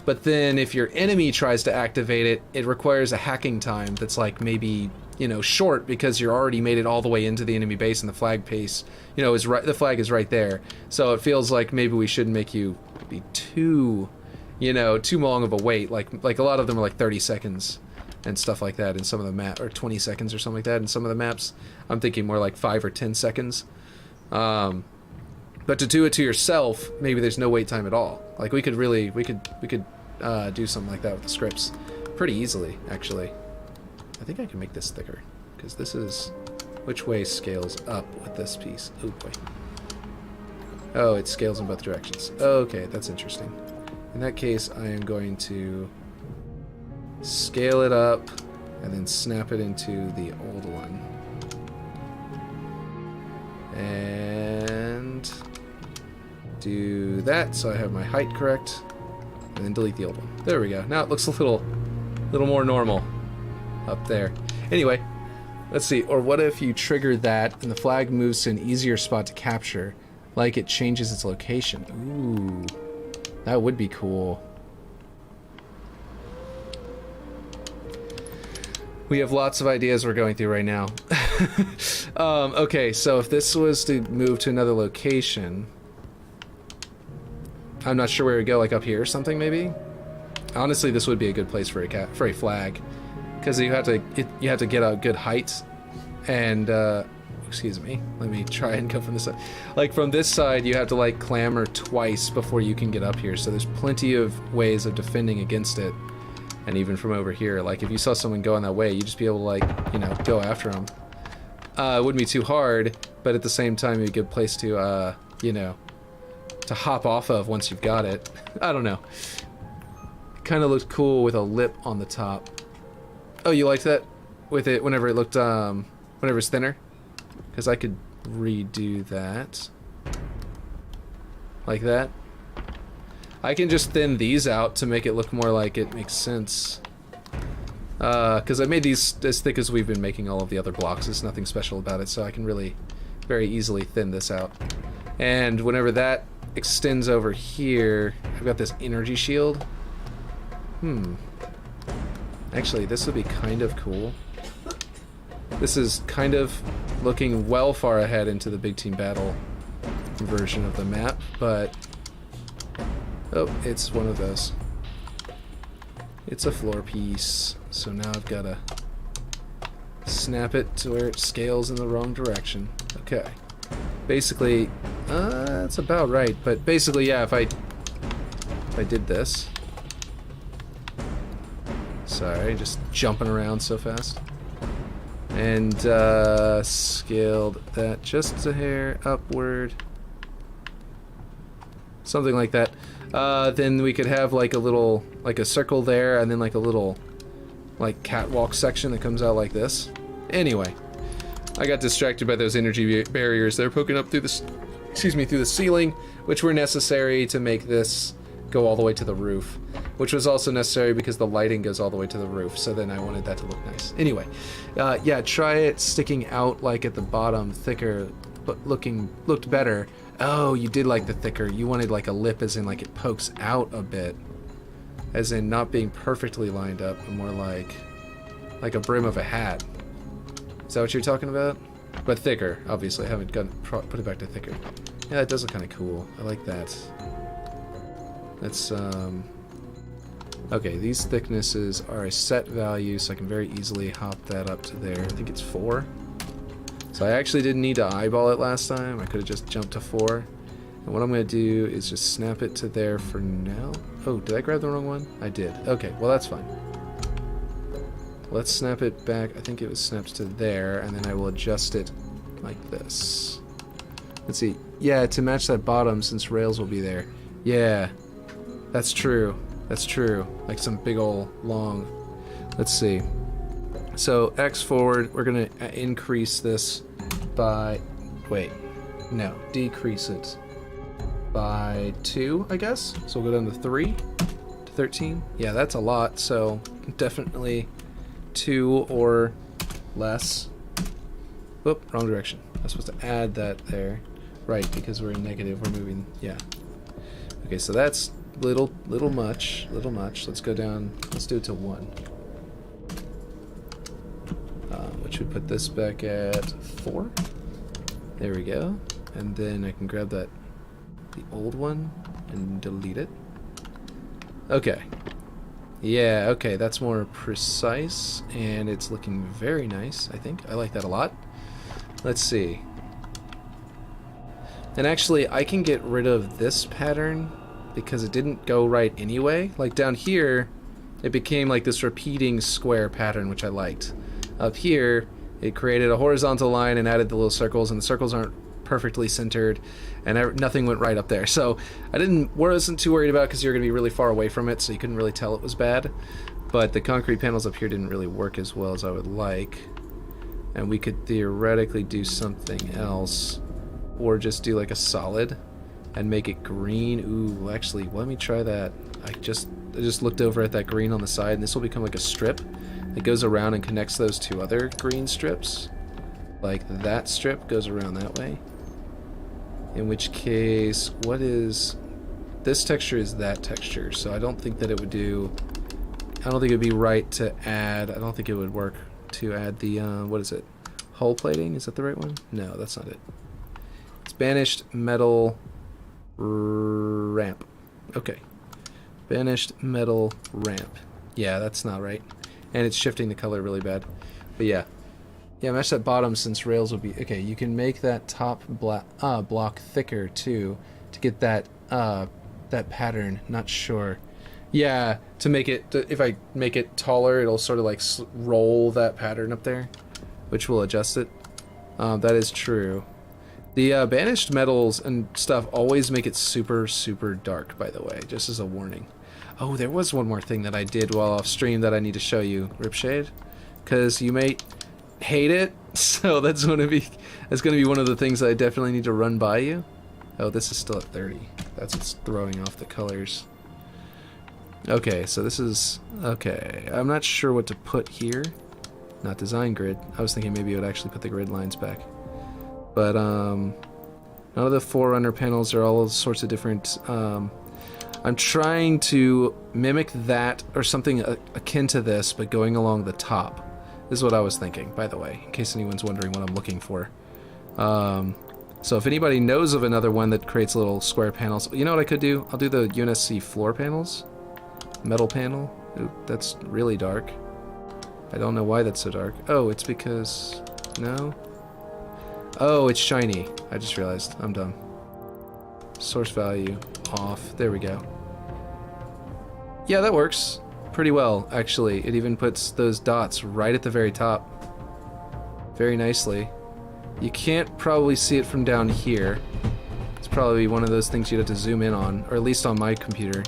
But then if your enemy tries to activate it, it requires a hacking time that's like maybe, you know, short because you're already made it all the way into the enemy base and the flag pace, you know, the flag is right there. So it feels like maybe we shouldn't make you be too, you know, too long of a wait. Like a lot of them are like 30 seconds and stuff like that in some of the map, or 20 seconds or something like that in some of the maps. I'm thinking more like 5 or 10 seconds. But to do it to yourself, maybe there's no wait time at all. Like we could do something like that with the scripts pretty easily, actually. I think I can make this thicker because this is which way scales up with this piece. Oh boy. Oh, it scales in both directions. Okay, that's interesting. In that case, I am going to scale it up and then snap it into the old one. And do that so I have my height correct, and then delete the old one. There we go. Now it looks a little more normal up there. Anyway, let's see. Or what if you trigger that and the flag moves to an easier spot to capture, like it changes its location? Ooh, that would be cool. We have lots of ideas we're going through right now. Okay, so if this was to move to another location, I'm not sure where we go, like up here or something maybe? Honestly, this would be a good place for a flag, because you have to get a good height, and excuse me, let me try and go from this side. Like from this side, you have to like clamber twice before you can get up here. So there's plenty of ways of defending against it. And even from over here, like if you saw someone going that way, you'd just be able to like, you know, go after them. It wouldn't be too hard, but at the same time, it'd be a good place to, you know, to hop off of once you've got it. I don't know. It kind of looked cool with a lip on the top. Oh, you liked that with it whenever it looked, whenever it's thinner? Because I could redo that. Like that. I can just thin these out to make it look more like it makes sense. Because I made these as thick as we've been making all of the other blocks. There's nothing special about it, so I can really very easily thin this out. And whenever that extends over here, I've got this energy shield. Actually, this would be kind of cool. This is kind of looking well far ahead into the big team battle version of the map, but oh, it's one of those. It's a floor piece, so now I've got to snap it to where it scales in the wrong direction. Okay. Basically, that's about right, but basically, yeah, if I if I did this. Sorry, just jumping around so fast. And scaled that just a hair upward. Something like that. Then we could have like a little, like a circle there, and then like a little, like catwalk section that comes out like this. Anyway, I got distracted by those energy barriers that are poking up through the, through the ceiling, which were necessary to make this go all the way to the roof, which was also necessary because the lighting goes all the way to the roof, so then I wanted that to look nice. Anyway, yeah, try it sticking out like at the bottom, thicker, but looked better. Oh, you did like the thicker. You wanted like a lip as in like it pokes out a bit, as in not being perfectly lined up, but more like a brim of a hat. Is that what you're talking about? But thicker, obviously. I haven't put it back to thicker. Yeah, that does look kind of cool. I like that. That's, okay, these thicknesses are a set value, so I can very easily hop that up to there. I think it's 4. So I actually didn't need to eyeball it last time. I could have just jumped to 4. And what I'm going to do is just snap it to there for now. Oh, did I grab the wrong one? I did. Okay, well that's fine. Let's snap it back. I think it was snapped to there, and then I will adjust it like this. Let's see. Yeah, to match that bottom, since rails will be there. Yeah, that's true. That's true. Like some big ol' long. Let's see. So X forward, we're gonna increase this by, wait, no, decrease it by 2, I guess. So we'll go down to 3 to 13. Yeah, that's a lot. So definitely 2 or less. Whoop, wrong direction. I was supposed to add that there. Right, because we're in negative, we're moving, yeah. Okay, so that's little much. Let's go down, let's do it to 1. Which would put this back at 4. There we go. And then I can grab that, the old one, and delete it. Okay. Yeah, okay, that's more precise, and it's looking very nice, I think. I like that a lot. Let's see. And actually, I can get rid of this pattern because it didn't go right anyway. Like down here, it became like this repeating square pattern, which I liked. Up here, it created a horizontal line and added the little circles, and the circles aren't perfectly centered, and nothing went right up there. So I wasn't too worried about it because you're going to be really far away from it, so you couldn't really tell it was bad. But the concrete panels up here didn't really work as well as I would like. And we could theoretically do something else, or just do like a solid and make it green. Ooh, actually, let me try that. I just looked over at that green on the side, and this will become like a strip that goes around and connects those 2 other green strips. Like that strip goes around that way. In which case, what is... This texture is that texture, so I don't think that it would do... I don't think it would be right to add... I don't think it would work to add the, what is it? Hull plating? Is that the right one? No, that's not it. It's banished metal ramp. Okay. Banished metal ramp. Yeah, that's not right. And it's shifting the color really bad. But yeah. Yeah, match that bottom since rails will be... Okay, you can make that top block thicker too to get that that pattern. Not sure. Yeah, to make it... If I make it taller, it'll sort of like roll that pattern up there, which will adjust it. That is true. The banished metals and stuff always make it super, super dark, by the way, just as a warning. Oh, there was one more thing that I did while off stream that I need to show you, Ripshade, because you may hate it, so that's gonna be one of the things that I definitely need to run by you. Oh, this is still at 30. That's what's throwing off the colors. Okay, so this is... Okay, I'm not sure what to put here. Not design grid. I was thinking maybe it would actually put the grid lines back. But, none of the Forerunner panels are all sorts of different... I'm trying to mimic that, or something akin to this, but going along the top. This is what I was thinking, by the way, in case anyone's wondering what I'm looking for. So if anybody knows of another one that creates little square panels, you know what I could do? I'll do the UNSC floor panels. Metal panel. Ooh, that's really dark. I don't know why that's so dark. Oh, it's because... No? Oh, it's shiny. I just realized. I'm dumb. Source value off. There we go. Yeah, that works pretty well, actually. It even puts those dots right at the very top. Very nicely. You can't probably see it from down here. It's probably one of those things you'd have to zoom in on, or at least on my computer.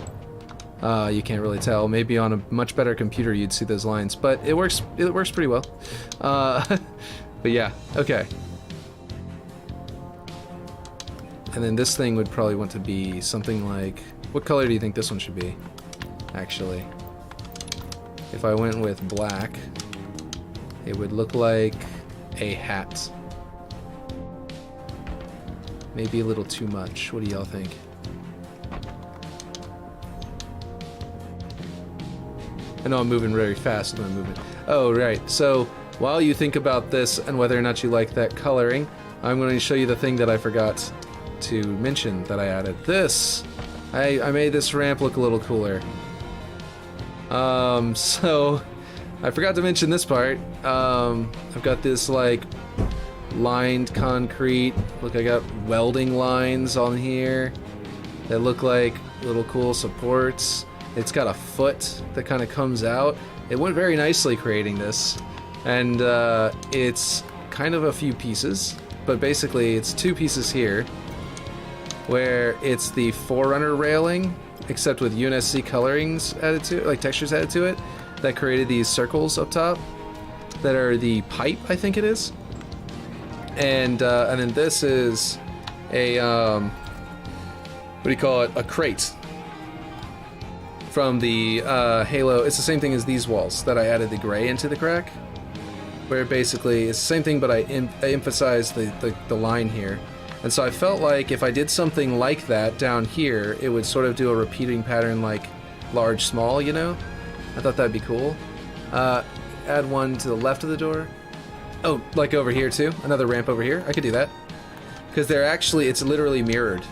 You can't really tell. Maybe on a much better computer you'd see those lines, but it works pretty well. But yeah, okay. And then this thing would probably want to be something like... What color do you think this one should be, actually? If I went with black, it would look like a hat. Maybe a little too much. What do y'all think? I know I'm moving very fast with my movement. Oh, right. So, while you think about this and whether or not you like that coloring, I'm going to show you the thing that I forgot to mention that I added. This! I made this ramp look a little cooler. So, I forgot to mention this part. I've got this, like, lined concrete. Look, I got welding lines on here that look like little cool supports. It's got a foot that kind of comes out. It went very nicely creating this. And it's kind of a few pieces, but basically it's two pieces here where it's the Forerunner railing, except with UNSC colorings added to it, like textures added to it, that created these circles up top that are the pipe, I think it is. And then this is a, what do you call it? A crate from the Halo. It's the same thing as these walls that I added the gray into the crack, where basically it's the same thing, but I emphasized the line here. And so I felt like if I did something like that down here, it would sort of do a repeating pattern like large, small, you know? I thought that'd be cool. Add one to the left of the door. Oh, like over here too? Another ramp over here? I could do that. Because they're actually, it's literally mirrored.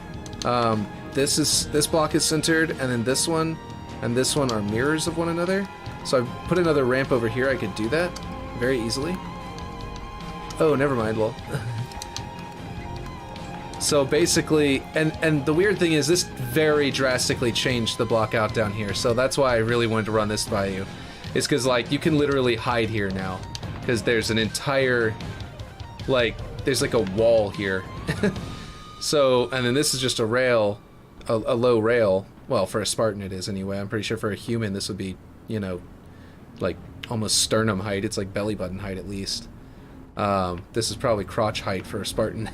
This block is centered, and then this one and this one are mirrors of one another. So I put another ramp over here, I could do that very easily. Oh, never mind, well. So basically, and the weird thing is this very drastically changed the block out down here, so that's why I really wanted to run this by you. It's because, like, you can literally hide here now, because there's an entire, like, there's like a wall here. So, and then this is just a rail, a low rail. Well, for a Spartan it is anyway. I'm pretty sure for a human this would be, you know, like almost sternum height. It's like belly button height at least. This is probably crotch height for a Spartan.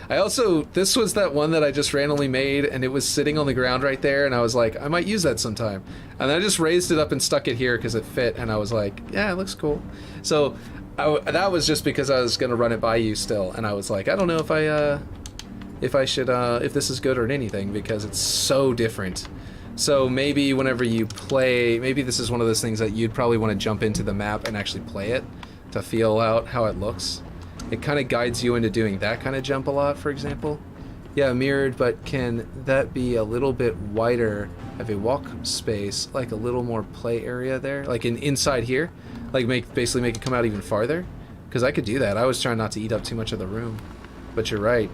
I also, this was that one that I just randomly made, and it was sitting on the ground right there, and I was like, I might use that sometime. And then I just raised it up and stuck it here because it fit, and I was like, yeah, it looks cool. So that was just because I was going to run it by you still, and I was like, I don't know if I should, if this is good or anything, because it's so different. So maybe whenever you play, maybe this is one of those things that you'd probably want to jump into the map and actually play it to feel out how it looks. It kind of guides you into doing that kind of jump a lot, for example. Yeah, mirrored, but can that be a little bit wider of a walk space, like a little more play area there? Like inside here? Like basically make it come out even farther? Because I could do that. I was trying not to eat up too much of the room. But you're right.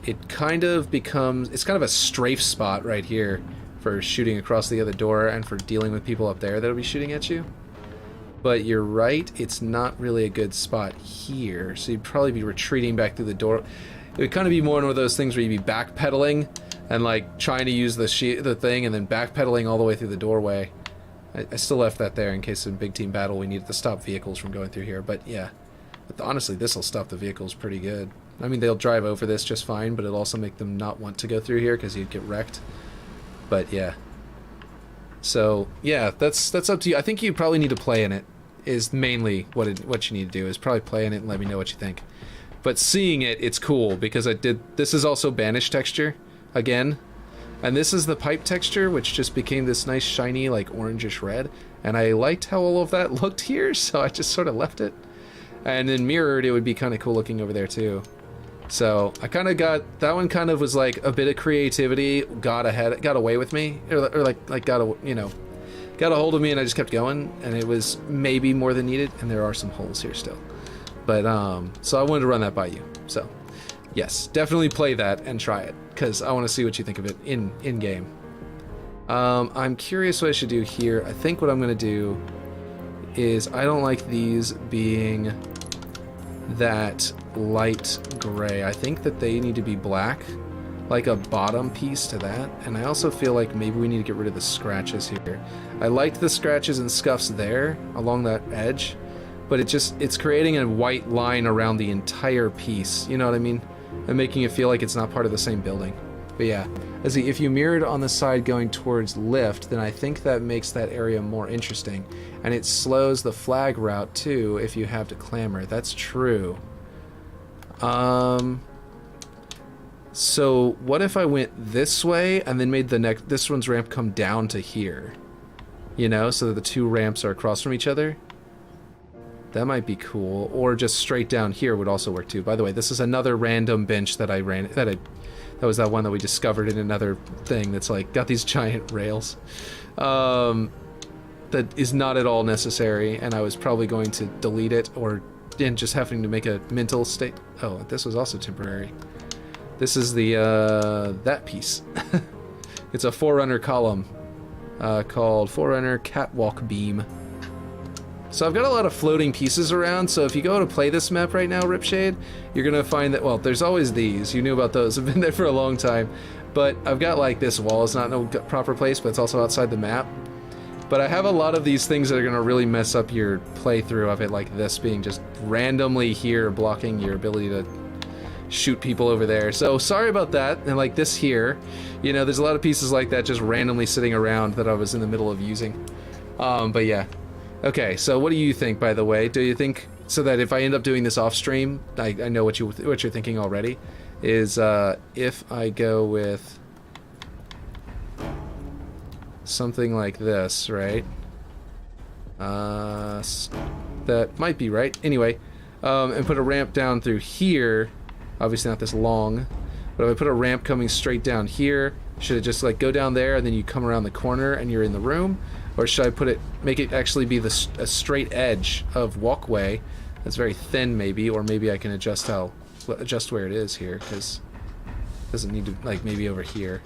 It kind of becomes, it's kind of a strafe spot right here for shooting across the other door and for dealing with people up there that'll be shooting at you. But you're right, it's not really a good spot here, so you'd probably be retreating back through the door. It would kind of be more one of those things where you'd be backpedaling and like trying to use the thing and then backpedaling all the way through the doorway. I still left that there in case in big team battle we needed to stop vehicles from going through here, but yeah. But honestly, this will stop the vehicles pretty good. I mean, they'll drive over this just fine, but it'll also make them not want to go through here because you'd get wrecked. But yeah. So, yeah, that's up to you. I think you probably need to play in it, is mainly what you need to do, is probably play in it and let me know what you think. But seeing it, it's cool, because this is also banished texture, again. And this is the pipe texture, which just became this nice shiny, like, orangish red. And I liked how all of that looked here, so I just sort of left it. And then mirrored, it would be kind of cool looking over there, too. So I kind of got, that one kind of was like a bit of creativity got away with me, or like got a hold of me, and I just kept going, and it was maybe more than needed, and there are some holes here still. But so I wanted to run that by you. So yes, definitely play that and try it, because I want to see what you think of it in game. I'm curious what I should do here. I think what I'm gonna do is I don't like these being that light gray. I think that they need to be black, like a bottom piece to that. And I also feel like maybe we need to get rid of the scratches here. I liked the scratches and scuffs there along that edge, but it's creating a white line around the entire piece, you know what I mean? And making it feel like it's not part of the same building. But yeah, let's see, if you mirrored on the side going towards lift, then I think that makes that area more interesting. And it slows the flag route too if you have to clamber. That's true. So what if I went this way and then made this one's ramp come down to here? You know, so that the two ramps are across from each other? That might be cool. Or just straight down here would also work too. By the way, this is another random bench that I ran, that was that one that we discovered in another thing that's like got these giant rails. That is not at all necessary, and I was probably going to delete it or just having to make a mental state. Oh, this was also temporary. This is the that piece. It's a Forerunner column called Forerunner Catwalk Beam. So I've got a lot of floating pieces around, so if you go to play this map right now, Ripshade, you're gonna find that, well, there's always these. You knew about those. I've been there for a long time. But I've got like this wall. It's not in a proper place, but it's also outside the map. But I have a lot of these things that are gonna really mess up your playthrough of it, like this being just randomly here blocking your ability to shoot people over there. So sorry about that. And like this here, you know, there's a lot of pieces like that just randomly sitting around that I was in the middle of using. But yeah. Okay, so what do you think, by the way? Do you think, so that if I end up doing this off stream, I know what you're thinking already, is if I go with something like this, right? That might be right. Anyway, and put a ramp down through here, obviously not this long, but if I put a ramp coming straight down here, should it just like go down there and then you come around the corner and you're in the room? Or should I make it actually be a straight edge of walkway that's very thin maybe, or maybe I can adjust where it is here, because it doesn't need to, like maybe over here.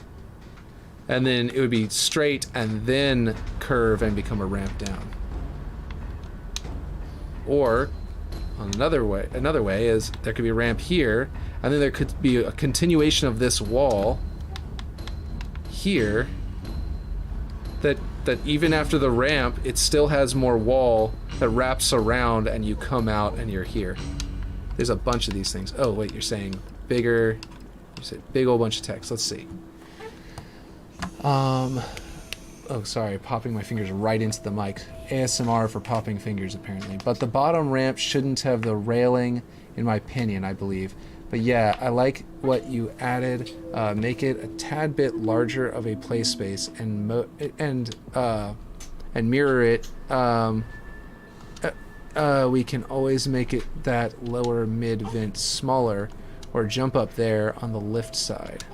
And then it would be straight and then curve and become a ramp down. Or another way is there could be a ramp here, and then there could be a continuation of this wall here that even after the ramp, it still has more wall that wraps around and you come out and you're here. There's a bunch of these things. Oh, wait, you're saying bigger. You said big old bunch of text. Let's see. Oh, sorry, popping my fingers right into the mic. ASMR for popping fingers, apparently. But the bottom ramp shouldn't have the railing, in my opinion, I believe. But yeah, I like what you added. Make it a tad bit larger of a play space and mirror it. We can always make it that lower mid vent smaller, or jump up there on the lift side.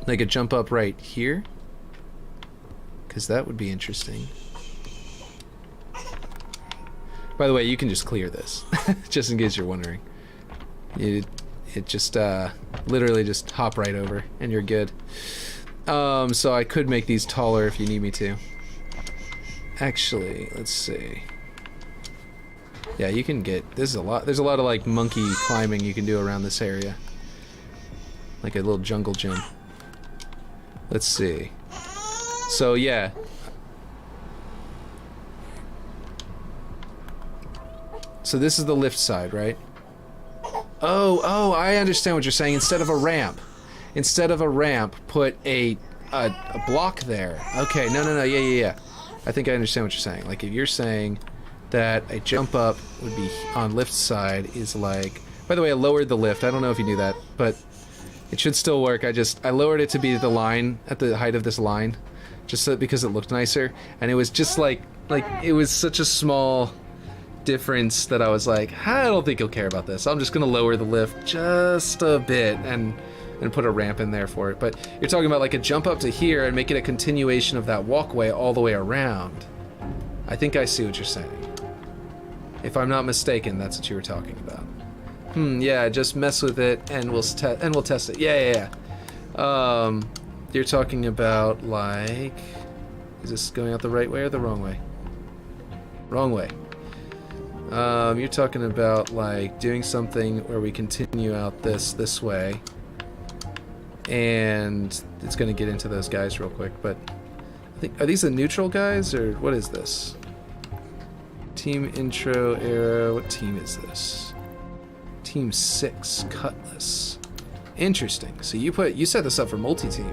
Like a jump up right here, because that would be interesting. By the way, you can just clear this, just in case you're wondering. It just literally just hop right over and you're good. So I could make these taller if you need me to. Actually, let's see. Yeah, you can get, there's a lot of like monkey climbing you can do around this area. Like a little jungle gym. Let's see. So yeah. So this is the lift side, right? Oh, I understand what you're saying. Instead of a ramp, put a block there. Okay, no, yeah. I think I understand what you're saying. Like if you're saying that a jump up would be on lift side is like. By the way, I lowered the lift. I don't know if you knew that, but it should still work. I lowered it to be the line at the height of this line, just so, because it looked nicer, and it was just like it was such a small difference that I was like, I don't think he'll care about this. I'm just gonna lower the lift just a bit and put a ramp in there for it. But you're talking about like a jump up to here and make it a continuation of that walkway all the way around. I think I see what you're saying. If I'm not mistaken, that's what you were talking about. Yeah, just mess with it and we'll test it. Yeah. You're talking about, like... Is this going out the right way or the wrong way? Wrong way. You're talking about, like, doing something where we continue out this way. And it's going to get into those guys real quick, but... I think, are these the neutral guys, or what is this? Team intro arrow. What team is this? Team 6, Cutlass. Interesting. So you set this up for multi-team.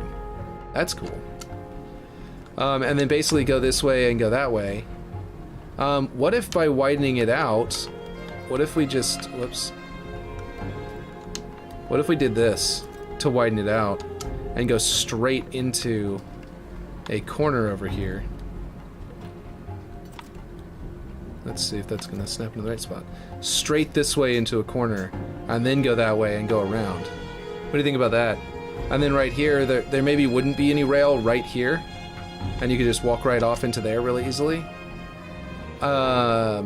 That's cool. And then basically go this way and go that way. What if by widening it out, what if we just, whoops. What if we did this to widen it out and go straight into a corner over here? Let's see if that's gonna snap into the right spot. Straight this way into a corner, and then go that way and go around. What do you think about that? And then right here, there maybe wouldn't be any rail right here, and you could just walk right off into there really easily. Yeah,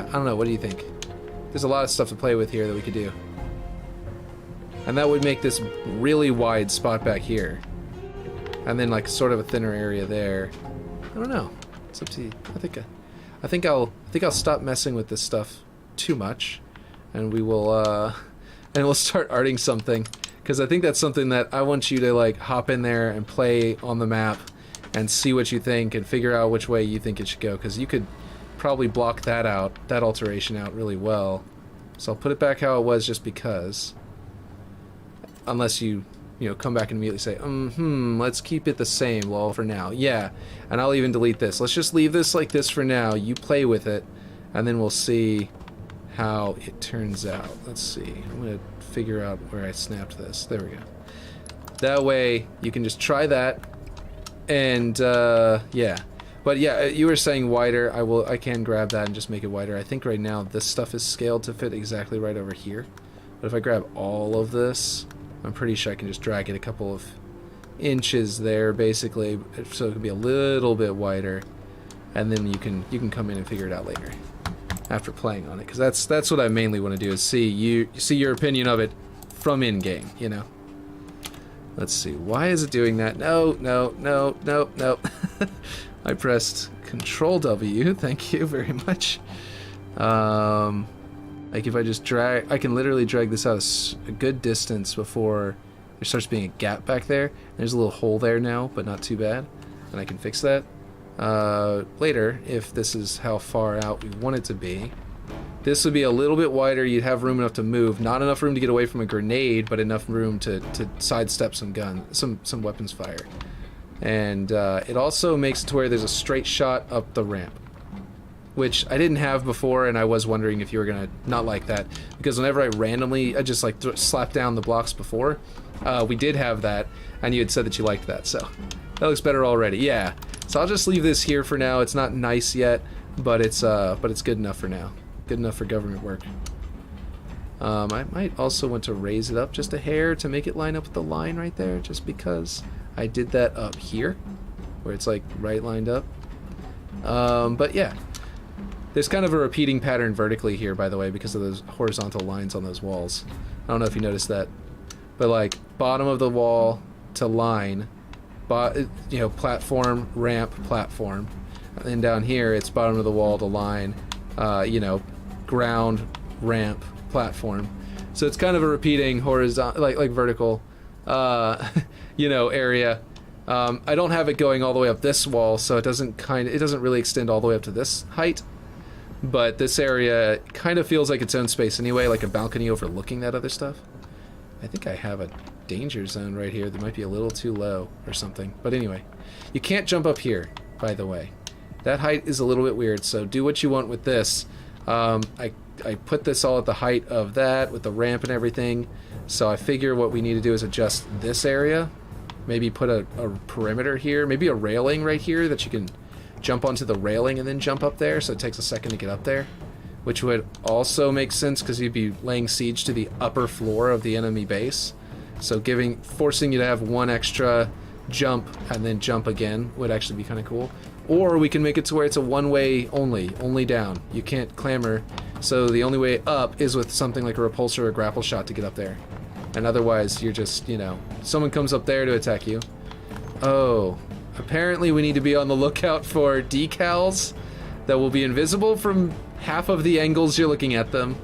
I don't know, what do you think? There's a lot of stuff to play with here that we could do. And that would make this really wide spot back here. And then like sort of a thinner area there. I don't know. It's up to you. I think I'll stop messing with this stuff too much, and we'll start arting something, because I think that's something that I want you to like hop in there and play on the map and see what you think and figure out which way you think it should go, because you could probably block that alteration out really well. So I'll put it back how it was just because, unless you come back and immediately say, let's keep it the same, well, for now. Yeah, and I'll even delete this. Let's just leave this like this for now. You play with it, and then we'll see how it turns out. Let's see. I'm going to figure out where I snapped this. There we go. That way, you can just try that, and, yeah. But yeah, you were saying wider. I can grab that and just make it wider. I think right now this stuff is scaled to fit exactly right over here. But if I grab all of this, I'm pretty sure I can just drag it a couple of inches there, basically, so it can be a little bit wider, and then you can come in and figure it out later after playing on it, because that's what I mainly want to do, is see your opinion of it from in game. Let's see, why is it doing that? No. I pressed Control W. Thank you very much. Like if I just drag, I can literally drag this out a good distance before there starts being a gap back there. There's a little hole there now, but not too bad. And I can fix that later if this is how far out we want it to be. This would be a little bit wider. You'd have room enough to move. Not enough room to get away from a grenade, but enough room to sidestep some weapons fire. And it also makes it to where there's a straight shot up the ramp, which I didn't have before, and I was wondering if you were gonna not like that, because whenever I just like slapped down the blocks before, we did have that, and you had said that you liked that, so that looks better already. Yeah, so I'll just leave this here for now. It's not nice yet, but it's good enough for now. Good enough for government work. I might also want to raise it up just a hair to make it line up with the line right there, just because I did that up here, where it's like right lined up. But yeah. There's kind of a repeating pattern vertically here, by the way, because of those horizontal lines on those walls. I don't know if you noticed that. But like, bottom of the wall to line, platform, ramp, platform. And then down here, it's bottom of the wall to line, ground, ramp, platform. So it's kind of a repeating horizontal, like vertical, area. I don't have it going all the way up this wall, so it doesn't really extend all the way up to this height. But this area kind of feels like its own space anyway, like a balcony overlooking that other stuff. I think I have a danger zone right here that might be a little too low or something. But anyway, you can't jump up here, by the way. That height is a little bit weird, so do what you want with this. I put this all at the height of that with the ramp and everything, so I figure what we need to do is adjust this area. Maybe put a perimeter here, maybe a railing right here that you can jump onto the railing and then jump up there, so it takes a second to get up there, which would also make sense because you'd be laying siege to the upper floor of the enemy base, so forcing you to have one extra jump and then jump again would actually be kind of cool. Or we can make it to where it's a one-way only down. You can't clamber, so the only way up is with something like a repulsor or grapple shot to get up there. And otherwise, you're just, you know, someone comes up there to attack you. Oh, apparently we need to be on the lookout for decals that will be invisible from half of the angles you're looking at them.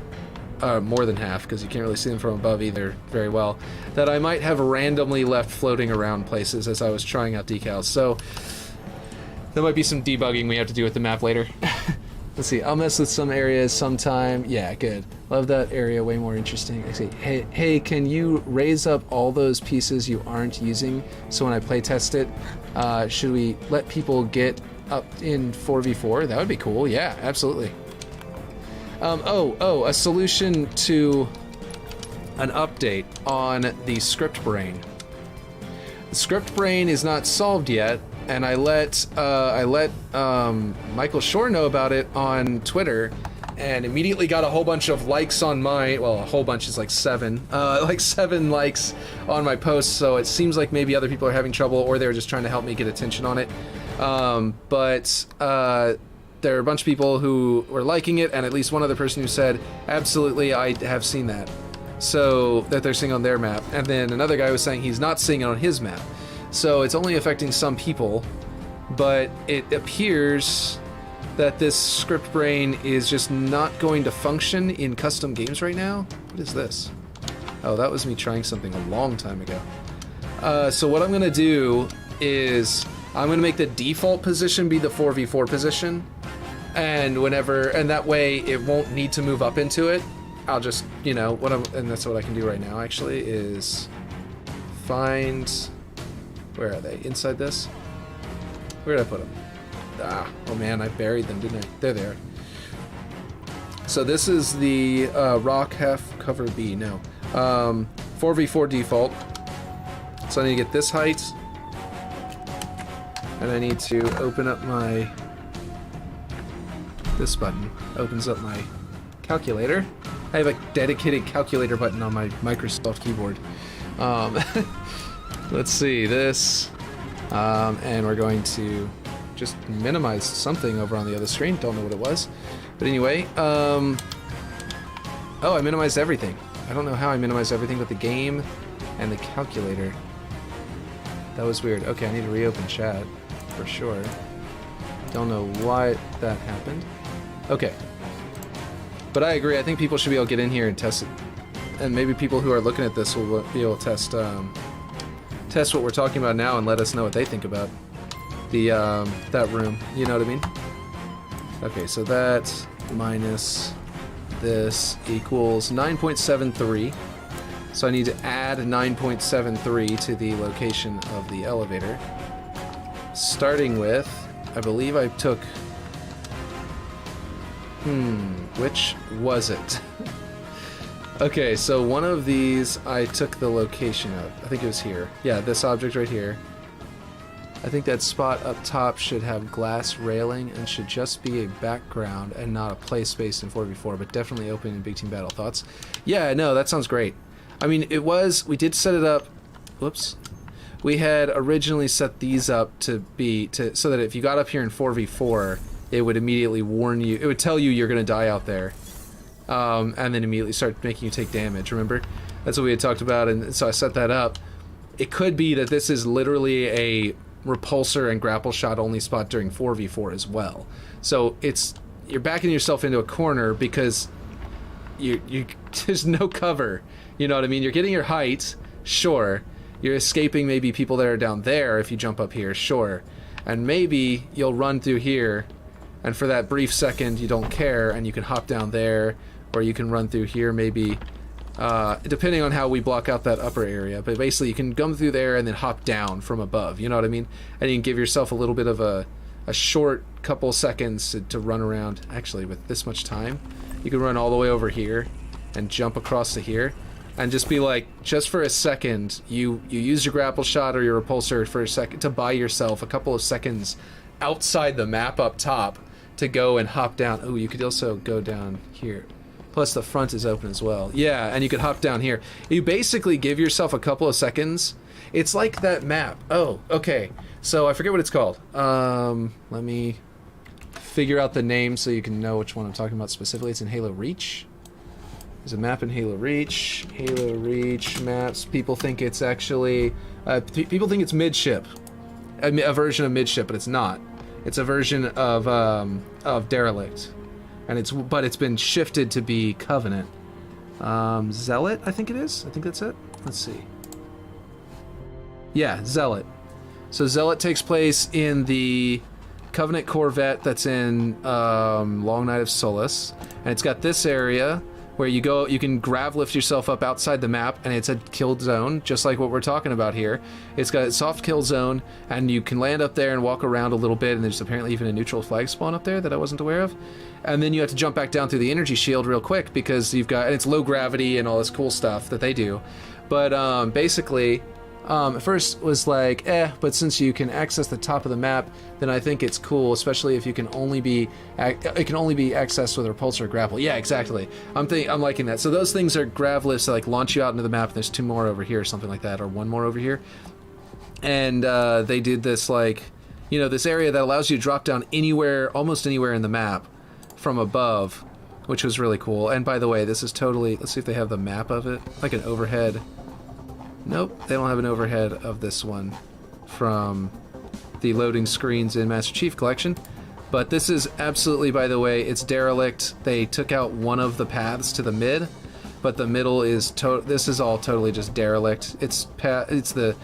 More than half, because you can't really see them from above either very well. That I might have randomly left floating around places as I was trying out decals. So, there might be some debugging we have to do with the map later. Let's see, I'll mess with some areas sometime. Yeah, good. Love that area, way more interesting. I see. Hey, can you raise up all those pieces you aren't using so when I play test it, should we let people get up in 4v4? That would be cool, yeah, absolutely. A solution to an update on the script brain. The script brain is not solved yet, and I let Michael Shore know about it on Twitter, and immediately got a whole bunch of likes on my, well, a whole bunch is like 7 likes on my post, so it seems like maybe other people are having trouble, or they're just trying to help me get attention on it. There are a bunch of people who were liking it, and at least one other person who said, absolutely, I have seen that. So, that they're seeing on their map. And then another guy was saying he's not seeing it on his map. So it's only affecting some people, but it appears that this script brain is just not going to function in custom games right now. What is this? Oh, that was me trying something a long time ago. So what I'm gonna do is I'm gonna make the default position be the 4v4 position, and that way it won't need to move up into it. I'll just, you know, and that's what I can do right now actually, is find, where are they? Inside this? Where did I put them? Oh man, I buried them, didn't I? They're there. So this is the rock half cover B, no. 4v4 default. So I need to get this height, and I need to open up this button opens up my calculator. I have a dedicated calculator button on my Microsoft keyboard. Let's see, this, and we're going to just minimize something over on the other screen. Don't know what it was, but anyway, oh, I minimized everything. I don't know how I minimized everything but the game and the calculator. That was weird. Okay, I need to reopen chat for sure. Don't know why that happened. Okay. But I agree, I think people should be able to get in here and test it. And maybe people who are looking at this will be able to test what we're talking about now and let us know what they think about the that room. You know what I mean? Okay, so that minus this equals 9.73. So I need to add 9.73 to the location of the elevator. Starting with, I believe I took... which was it? Okay, so one of these I took the location of. I think it was here. Yeah, this object right here. I think that spot up top should have glass railing and should just be a background and not a play space in 4v4, but definitely open in Big Team Battle. Thoughts? Yeah, no, that sounds great. I mean, we did set it up, whoops. We had originally set these up so that if you got up here in 4v4, it would immediately warn you, it would tell you you're gonna die out there. And then immediately start making you take damage, remember? That's what we had talked about, and so I set that up. It could be that this is literally a repulsor and grapple shot only spot during 4v4 as well. So you're backing yourself into a corner because there's no cover. You know what I mean? You're getting your height, sure. You're escaping maybe people that are down there if you jump up here, sure. And maybe you'll run through here, and for that brief second you don't care, and you can hop down there, or you can run through here maybe, depending on how we block out that upper area. But basically you can come through there and then hop down from above, you know what I mean? And you can give yourself a little bit of a short couple seconds to run around. Actually, with this much time, you can run all the way over here and jump across to here. And just be like, just for a second, you use your grapple shot or your repulsor for a second to buy yourself a couple of seconds outside the map up top to go and hop down. Oh, you could also go down here. Plus the front is open as well. Yeah, and you could hop down here. You basically give yourself a couple of seconds. It's like that map. Oh, okay. So I forget what it's called. Let me figure out the name so you can know which one I'm talking about specifically. It's in Halo Reach. There's a map in Halo Reach. Halo Reach maps. People think it's actually... people think it's midship. A version of midship, but it's not. It's a version of Derelict. And it's been shifted to be Covenant. Zealot, I think it is. I think that's it. Let's see. Yeah, Zealot. So Zealot takes place in the Covenant Corvette that's in Long Night of Solace. And it's got this area where you can grav lift yourself up outside the map, and it's a kill zone, just like what we're talking about here. It's got a soft kill zone, and you can land up there and walk around a little bit, and there's apparently even a neutral flag spawn up there that I wasn't aware of. And then you have to jump back down through the energy shield real quick, because and it's low gravity and all this cool stuff that they do. But basically, at first was like, but since you can access the top of the map, then I think it's cool, especially if it can only be accessed with a repulsor or grapple. Yeah, exactly. I'm liking that. So those things are grav lifts that like launch you out into the map, and there's 2 more over here or something like that, or 1 more over here. And they did this like, this area that allows you to drop down anywhere, almost anywhere in the map from above, which was really cool. And by the way, this is totally, let's see if they have the map of it, like an overhead. Nope, they don't have an overhead of this one from the loading screens in Master Chief Collection. But this is absolutely, by the way, it's Derelict. They took out one of the paths to the mid, but the middle is this is all totally just Derelict. It's the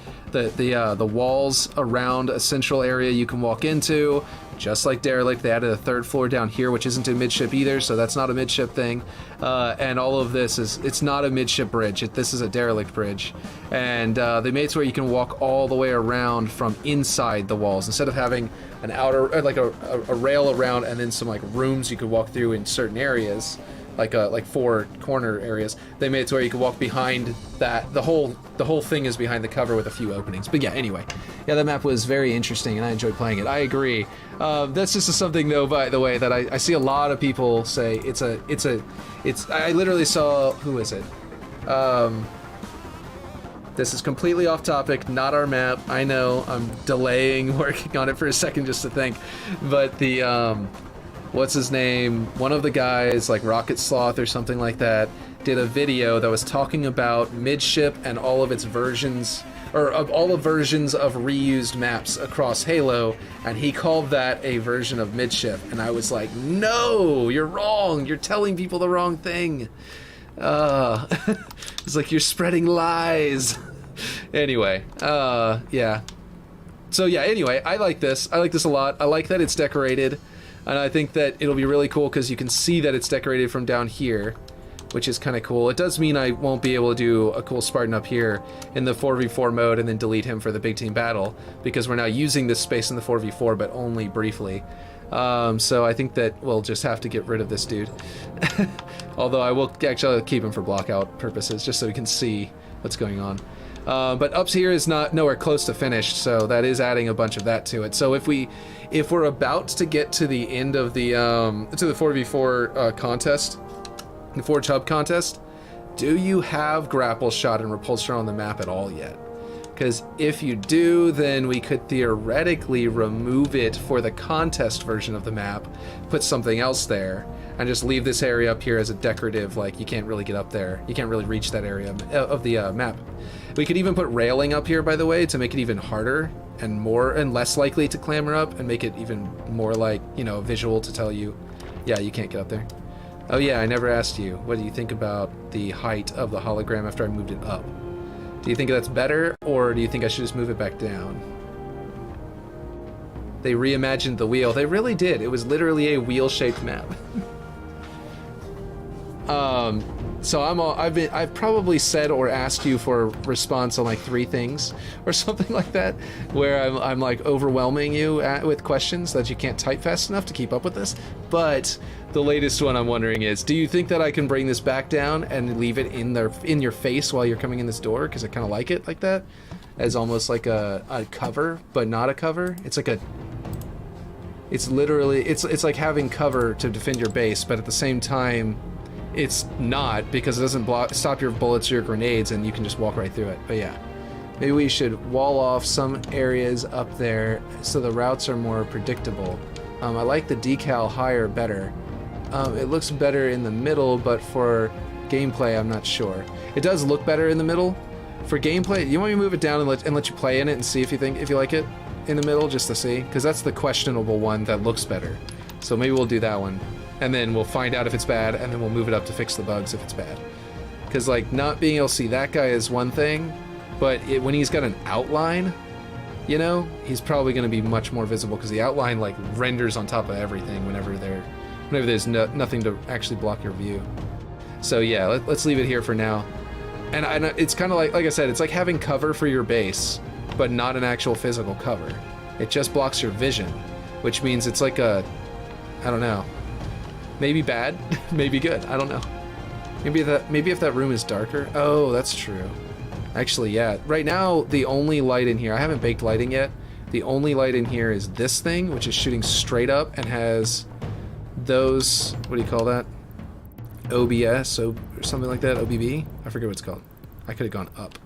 walls around a central area you can walk into, just like Derelict. They added a 3rd floor down here, which isn't a midship either, so that's not a midship thing. And all of this it's not a midship bridge. This is a Derelict bridge. And they made it to where you can walk all the way around from inside the walls, instead of having an outer, like a rail around and then some like rooms you could walk through in certain areas, like 4 corner areas. They made it to where you could walk behind that. The whole thing is behind the cover with a few openings. But yeah, anyway, yeah, that map was very interesting and I enjoyed playing it. I agree. That's just something though, by the way, that I see a lot of people say I literally saw, who is it? This is completely off topic, not our map. I know, I'm delaying working on it for a second just to think, but the what's his name? One of the guys, like Rocket Sloth or something like that, did a video that was talking about midship and all of its versions, or of all the versions of reused maps across Halo, and he called that a version of midship. And I was like, no, you're wrong. You're telling people the wrong thing. It's like you're spreading lies. Anyway, yeah. So yeah, anyway, I like this. I like this a lot. I like that it's decorated. And I think that it'll be really cool because you can see that it's decorated from down here, which is kind of cool. It does mean I won't be able to do a cool Spartan up here in the 4v4 mode and then delete him for the big team battle, because we're now using this space in the 4v4, but only briefly. So I think that we'll just have to get rid of this dude. Although I will actually keep him for blockout purposes, just so we can see what's going on. But up here is nowhere close to finished, so that is adding a bunch of that to it. So if we're about to get to the end of the to the 4v4 contest, the Forge Hub contest, do you have grapple shot and repulsor on the map at all yet? Because if you do, then we could theoretically remove it for the contest version of the map, put something else there, and just leave this area up here as a decorative, like you can't really get up there. You can't really reach that area of the map. We could even put railing up here, by the way, to make it even harder and less likely to clamber up, and make it even more like, visual to tell you, yeah, you can't get up there. Oh yeah, I never asked you, what do you think about the height of the hologram after I moved it up? Do you think that's better, or do you think I should just move it back down? They reimagined the wheel. They really did. It was literally a wheel-shaped map. So I've probably said or asked you for a response on like 3 things or something like that, where I'm like overwhelming you with questions that you can't type fast enough to keep up with this. But the latest one I'm wondering is, do you think that I can bring this back down and leave it in your face while you're coming in this door? Because I kind of like it like that, as almost like a cover, but not a cover. It's like it's literally, it's like having cover to defend your base, but at the same time, it's not, because it doesn't stop your bullets or your grenades, and you can just walk right through it. But yeah, maybe we should wall off some areas up there so the routes are more predictable. I like the decal higher better. It looks better in the middle, but for gameplay, I'm not sure. It does look better in the middle. For gameplay, you want me to move it down and let you play in it and see if you like it in the middle, just to see? Because that's the questionable one that looks better. So maybe we'll do that one. And then we'll find out if it's bad, and then we'll move it up to fix the bugs if it's bad. Because, like, not being able to see that guy is one thing, but when he's got an outline, you know, he's probably going to be much more visible, because the outline, like, renders on top of everything whenever there's nothing to actually block your view. So, yeah, let's leave it here for now. And it's kind of like I said, it's like having cover for your base, but not an actual physical cover. It just blocks your vision, which means it's like I don't know, maybe bad, maybe good, I don't know. Maybe if that room is darker. Oh, that's true. Actually, yeah. Right now, the only light in here, I haven't baked lighting yet. The only light in here is this thing, which is shooting straight up and has those, what do you call that? OBS or something like that, OBB? I forget what it's called. I could have gone up,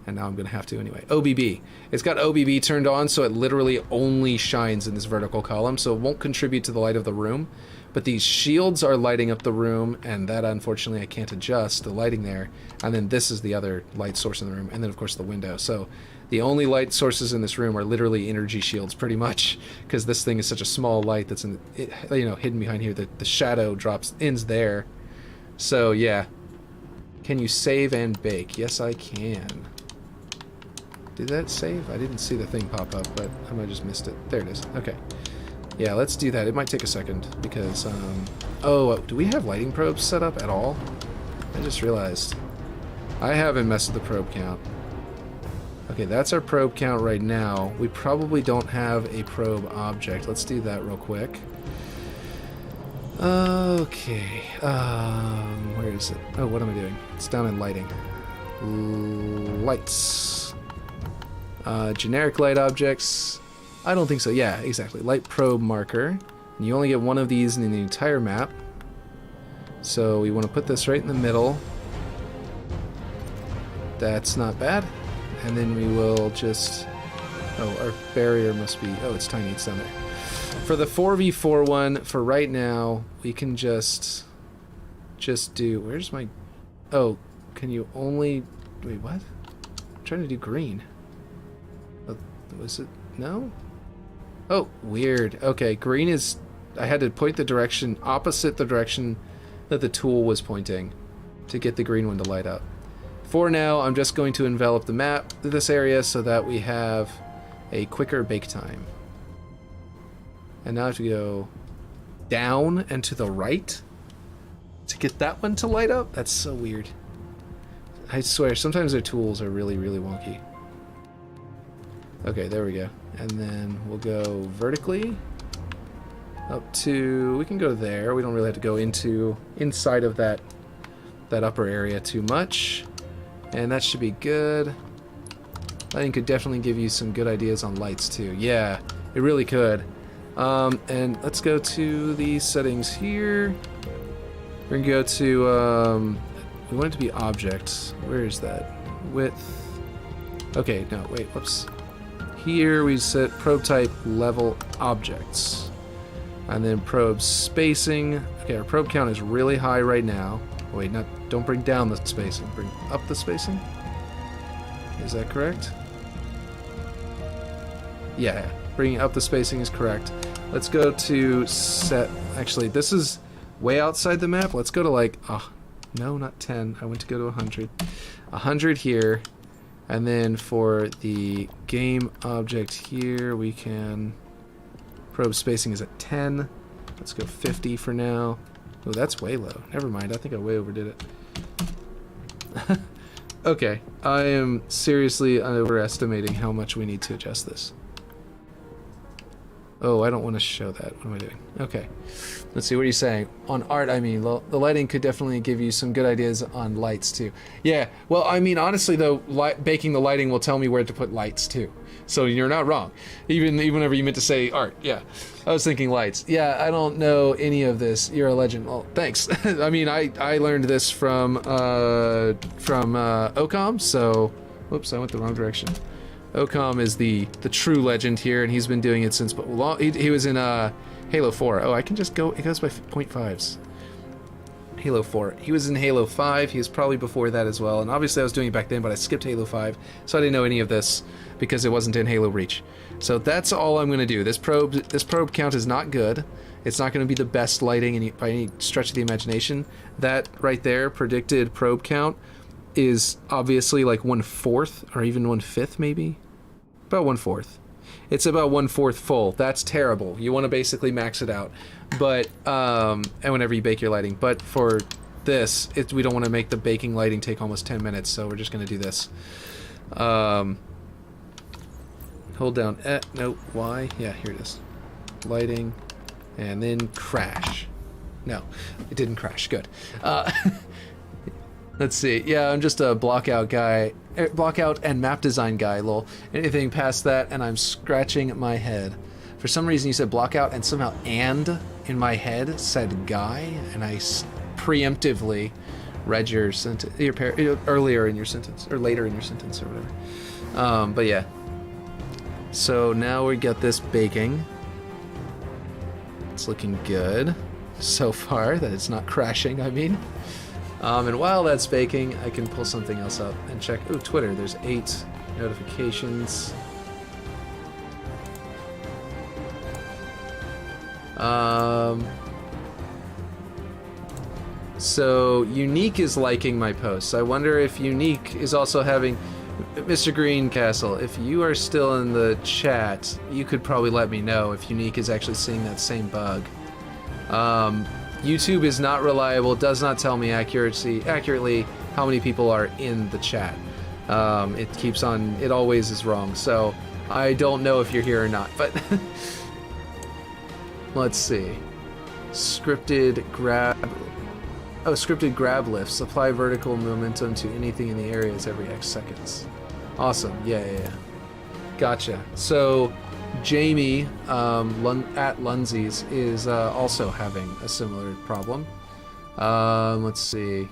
and now I'm going to have to anyway. OBB. It's got OBB turned on, so it literally only shines in this vertical column, so it won't contribute to the light of the room. But these shields are lighting up the room, and that, unfortunately, I can't adjust the lighting there. And then this is the other light source in the room, and then, of course, the window. So the only light sources in this room are literally energy shields, pretty much, because this thing is such a small light that's hidden behind here. The shadow ends there. So, yeah. Can you save and bake? Yes, I can. Did that save? I didn't see the thing pop up, but I might have just missed it. There it is. Okay. Yeah, let's do that. It might take a second, because, oh, do we have lighting probes set up at all? I just realized. I haven't messed with the probe count. Okay, that's our probe count right now. We probably don't have a probe object. Let's do that real quick. Okay, where is it? Oh, what am I doing? It's down in lighting. Lights. Generic light objects. I don't think so. Yeah, exactly. Light probe marker. And you only get one of these in the entire map. So we want to put this right in the middle. That's not bad. And then we will just... Oh, our barrier must be... Oh, it's tiny. It's down there. For the 4v4 one, for right now, we can just do... Where's my... Oh, can you only... Wait, what? I'm trying to do green. Oh, was it... No? Oh, weird. Okay, green is... I had to point the direction opposite the direction that the tool was pointing to get the green one to light up. For now, I'm just going to envelop the map, this area, so that we have a quicker bake time. And now I have to go down and to the right to get that one to light up? That's so weird. I swear, sometimes their tools are really, really wonky. Okay, there we go. And then we'll go vertically up to... We can go there. We don't really have to go inside of that upper area too much. And that should be good. Lighting could definitely give you some good ideas on lights too. Yeah, it really could. And let's go to the settings here. We're gonna go to, we want it to be objects. Where is that? Width. Okay, no, wait, whoops. Here we set probe type level objects. And then probe spacing. Okay, our probe count is really high right now. Wait, don't bring down the spacing, bring up the spacing. Is that correct? Yeah, bringing up the spacing is correct. Let's go to set, actually this is way outside the map. Let's go to like, no, not 10. I went to go to 100. 100 here. And then for the game object here, we can, probe spacing is at 10. Let's go 50 for now. Oh, that's way low. Never mind, I think I way overdid it. Okay, I am seriously overestimating how much we need to adjust this. Oh, I don't want to show that. What am I doing? Okay. Let's see, what are you saying? On art, I mean, the lighting could definitely give you some good ideas on lights, too. Yeah, well, I mean, honestly, though, baking the lighting will tell me where to put lights, too. So you're not wrong. Even whenever you meant to say art, yeah. I was thinking lights. Yeah, I don't know any of this. You're a legend. Well, thanks. I mean, I learned this from Ocom, so... Whoops, I went the wrong direction. Ocom is the true legend here, and he's been doing it since... He was in Halo 4. Oh, I can just go... It goes by 0.5s. Halo 4. He was in Halo 5. He was probably before that as well. And obviously I was doing it back then, but I skipped Halo 5, so I didn't know any of this because it wasn't in Halo Reach. So that's all I'm going to do. This probe count is not good. It's not going to be the best lighting by any stretch of the imagination. That right there, predicted probe count, is obviously like 1/4 or even 1/5 maybe. About 1/4. It's about 1/4 full. That's terrible. You want to basically max it out. But, and whenever you bake your lighting. But for this, we don't want to make the baking lighting take almost 10 minutes, so we're just going to do this. Hold down, no, Y, yeah, here it is. Lighting, and then crash. No, it didn't crash, good. Let's see, yeah, I'm just a blockout guy, blockout and map design guy, lol. Anything past that, and I'm scratching my head. For some reason you said blockout, and somehow and in my head said guy, and I preemptively read your sentence, earlier in your sentence, or later in your sentence, or whatever. But yeah. So now we got this baking. It's looking good so far, that it's not crashing, I mean. And while that's baking, I can pull something else up and check. Oh, Twitter, there's 8 notifications. So Unique is liking my posts. I wonder if Unique is also having... Mr. Greencastle, if you are still in the chat, you could probably let me know if Unique is actually seeing that same bug. YouTube is not reliable, does not tell me accurately how many people are in the chat. It keeps on, it always is wrong, so I don't know if you're here or not, but let's see. Scripted grab lifts. Apply vertical momentum to anything in the areas every X seconds. Awesome. Yeah. Gotcha. So Jamie at Lunzi's is also having a similar problem. Let's see.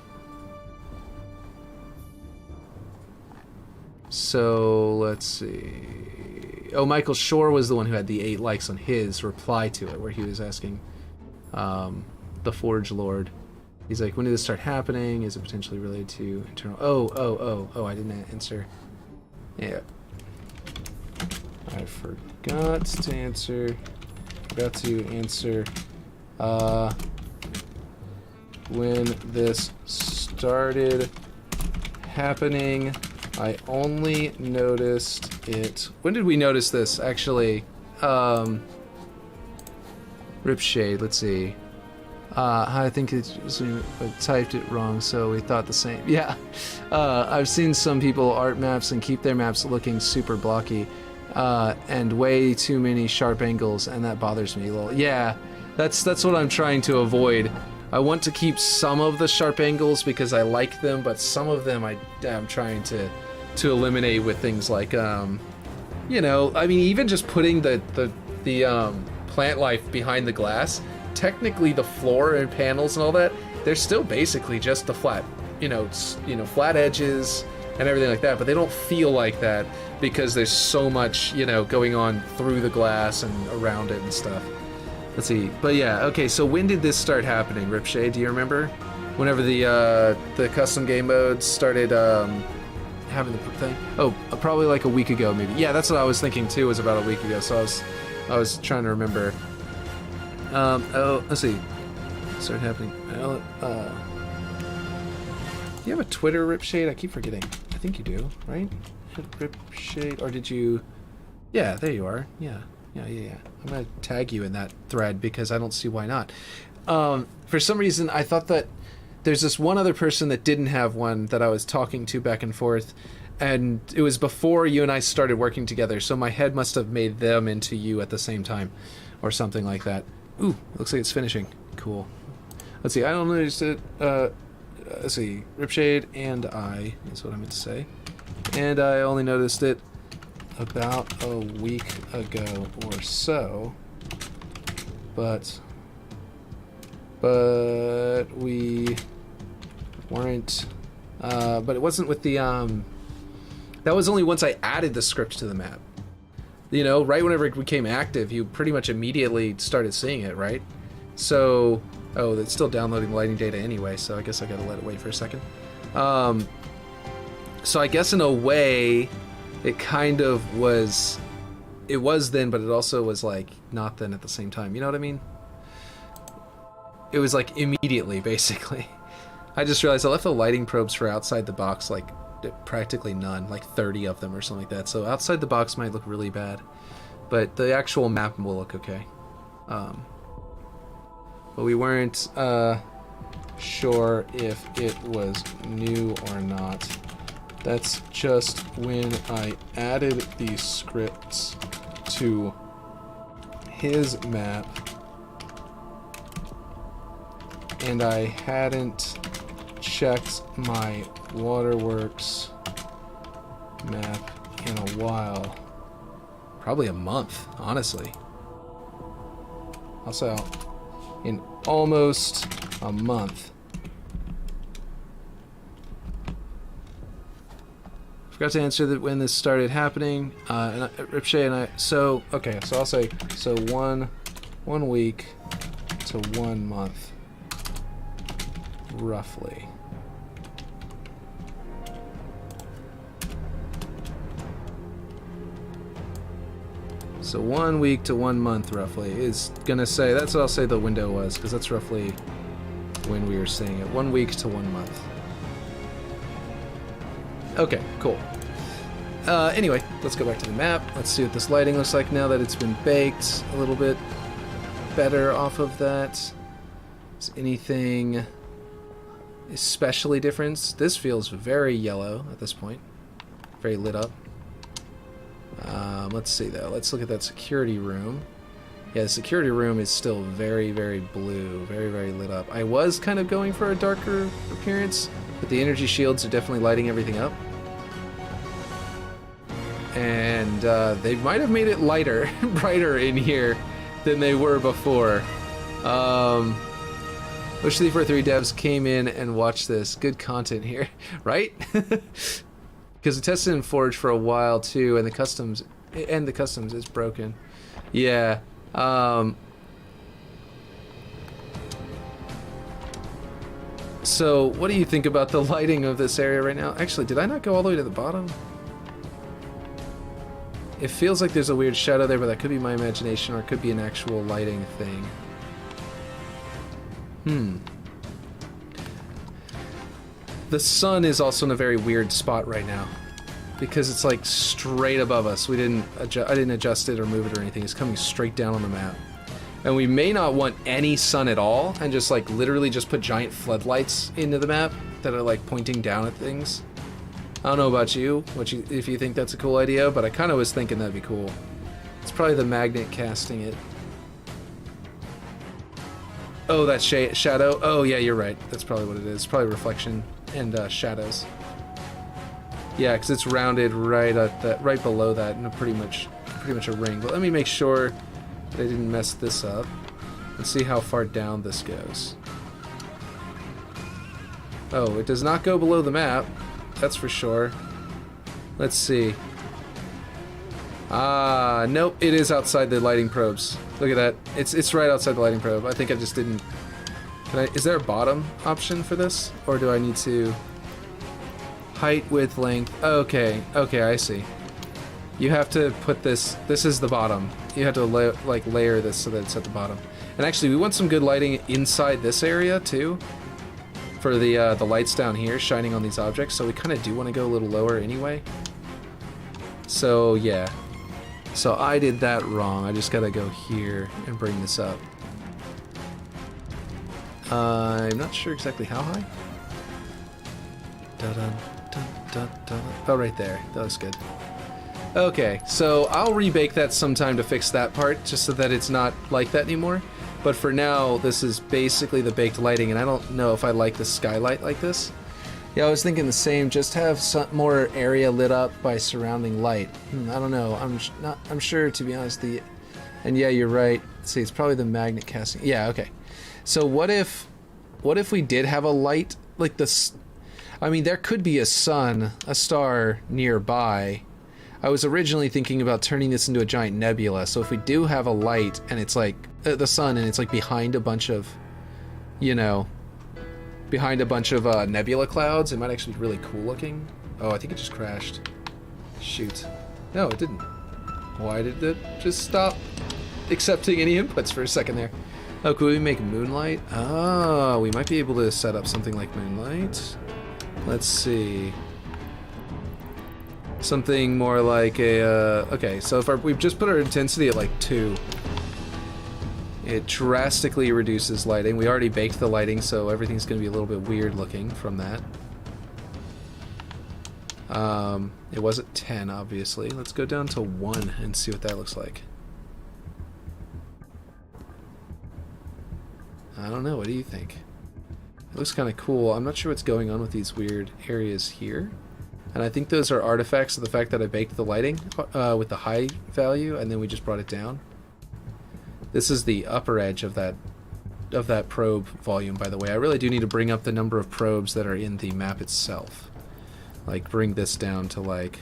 So let's see. Oh, Michael Shore was the one who had the 8 likes on his reply to it, where he was asking the Forge Lord. He's like, when did this start happening? Is it potentially related to internal... Oh, I didn't answer. Yeah. I forgot to answer. When this started happening, I only noticed it... When did we notice this, actually? Ripshade, let's see. I think it's typed it wrong, so we thought the same. Yeah, I've seen some people art maps and keep their maps looking super blocky, and way too many sharp angles, and that bothers me. Lol. Yeah, that's what I'm trying to avoid. I want to keep some of the sharp angles because I like them, but some of them I'm trying to eliminate with things like, you know, I mean, even just putting the plant life behind the glass. Technically the floor and panels and all that, they're still basically just the flat, flat edges and everything like that, but they don't feel like that because there's so much, going on through the glass and around it and stuff. Let's see. But yeah, okay, so when did this start happening, Ripshade? Do you remember? Whenever the custom game modes started having the thing? Oh, probably like a week ago maybe. Yeah, that's what I was thinking too, was about a week ago, so I was trying to remember. Let's see. Start happening. Do you have a Twitter, Ripshade? I keep forgetting. I think you do, right? Ripshade, or did you? Yeah, there you are. Yeah. I'm gonna tag you in that thread because I don't see why not. For some reason, I thought that there's this one other person that didn't have one that I was talking to back and forth, and it was before you and I started working together, so my head must have made them into you at the same time, or something like that. Ooh, looks like it's finishing. Cool. Let's see, I don't notice it. Let's see, Ripshade and I is what I meant to say. And I only noticed it about a week ago or so. But we weren't, but it wasn't with the, that was only once I added the script to the map. Right whenever it became active, you pretty much immediately started seeing it, right? So Oh, it's still downloading lighting data anyway, so I guess I gotta let it wait for a second. So I guess in a way, it kind of was... It was then, but it also was, like, not then at the same time. You know what I mean? It was, like, immediately, basically. I just realized I left the lighting probes for outside the box, like, practically none. Like, 30 of them or something like that. So outside the box might look really bad. But the actual map will look okay. But we weren't sure if it was new or not. That's just when I added these scripts to his map, and I hadn't checked my waterworks map in a while. Probably a month, honestly. Also, in almost a month. Forgot to answer that when this started happening. And Ripshade and I. So okay. So I'll say so 1 week to 1 month, roughly. So 1 week to 1 month, roughly, is gonna say. That's what I'll say the window was, because that's roughly when we were seeing it. 1 week to 1 month. Okay, cool. Anyway, let's go back to the map. Let's see what this lighting looks like now that it's been baked a little bit better off of that. Is anything especially different? This feels very yellow at this point. Very lit up. Let's see though. Let's look at that security room. Yeah, the security room is still very, very blue. Very, very lit up. I was kind of going for a darker appearance, but the energy shields are definitely lighting everything up. And they might have made it lighter, brighter in here than they were before. Wish the 3 devs came in and watched this. Good content here, right? Because it tested in Forge for a while too, and the customs is broken. Yeah. So, what do you think about the lighting of this area right now? Actually, did I not go all the way to the bottom? It feels like there's a weird shadow there, but that could be my imagination, or it could be an actual lighting thing. The sun is also in a very weird spot right now, because it's like straight above us. I didn't adjust it or move it or anything. It's coming straight down on the map. And we may not want any sun at all, and just like literally just put giant floodlights into the map that are like pointing down at things. I don't know about you, if you think that's a cool idea, but I kind of was thinking that'd be cool. It's probably the magnet casting it. Oh, that shadow? Oh yeah, you're right. That's probably what it is. Probably reflection and shadows. Yeah, because it's rounded right at that, right below that, and pretty much a ring. But let me make sure that I didn't mess this up and see how far down this goes. Oh, it does not go below the map. That's for sure. Let's see. Nope, it is outside the lighting probes. Look at that. It's right outside the lighting probe. I think I just didn't... Is there a bottom option for this? Or do I need to... Height, width, length... Okay, I see. You have to put this... This is the bottom. You have to layer this so that it's at the bottom. And actually, we want some good lighting inside this area, too. For the lights down here shining on these objects, so we kind of do want to go a little lower anyway. So yeah, so I did that wrong. I just gotta go here and bring this up. I'm not sure exactly how high. Oh, right there. That was good. Okay, so I'll rebake that sometime to fix that part, just so that it's not like that anymore. But for now, this is basically the baked lighting, and I don't know if I like the skylight like this. Yeah, I was thinking the same. Just have some more area lit up by surrounding light. I don't know. I'm sure, to be honest. And yeah, you're right. See, it's probably the magnet casting. Yeah, okay. So what if we did have a light like this? I mean, there could be a star nearby. I was originally thinking about turning this into a giant nebula. So if we do have a light and it's like the sun, and it's like behind a bunch of you know, behind a bunch of nebula clouds, it might actually be really cool looking. Oh, I think it just crashed. Shoot. No, it didn't. Why did it just stop accepting any inputs for a second there? Oh, could we make moonlight? Oh, we might be able to set up something like moonlight. Let's see. Something more like a, okay, so if we've just put our intensity at like 2. It drastically reduces lighting. We already baked the lighting, so everything's going to be a little bit weird looking from that. It was at 10, obviously. Let's go down to 1 and see what that looks like. I don't know, what do you think? It looks kind of cool. I'm not sure what's going on with these weird areas here. And I think those are artifacts of the fact that I baked the lighting with the high value, and then we just brought it down. This is the upper edge of that probe volume, by the way. I really do need to bring up the number of probes that are in the map itself. Like, bring this down to, like...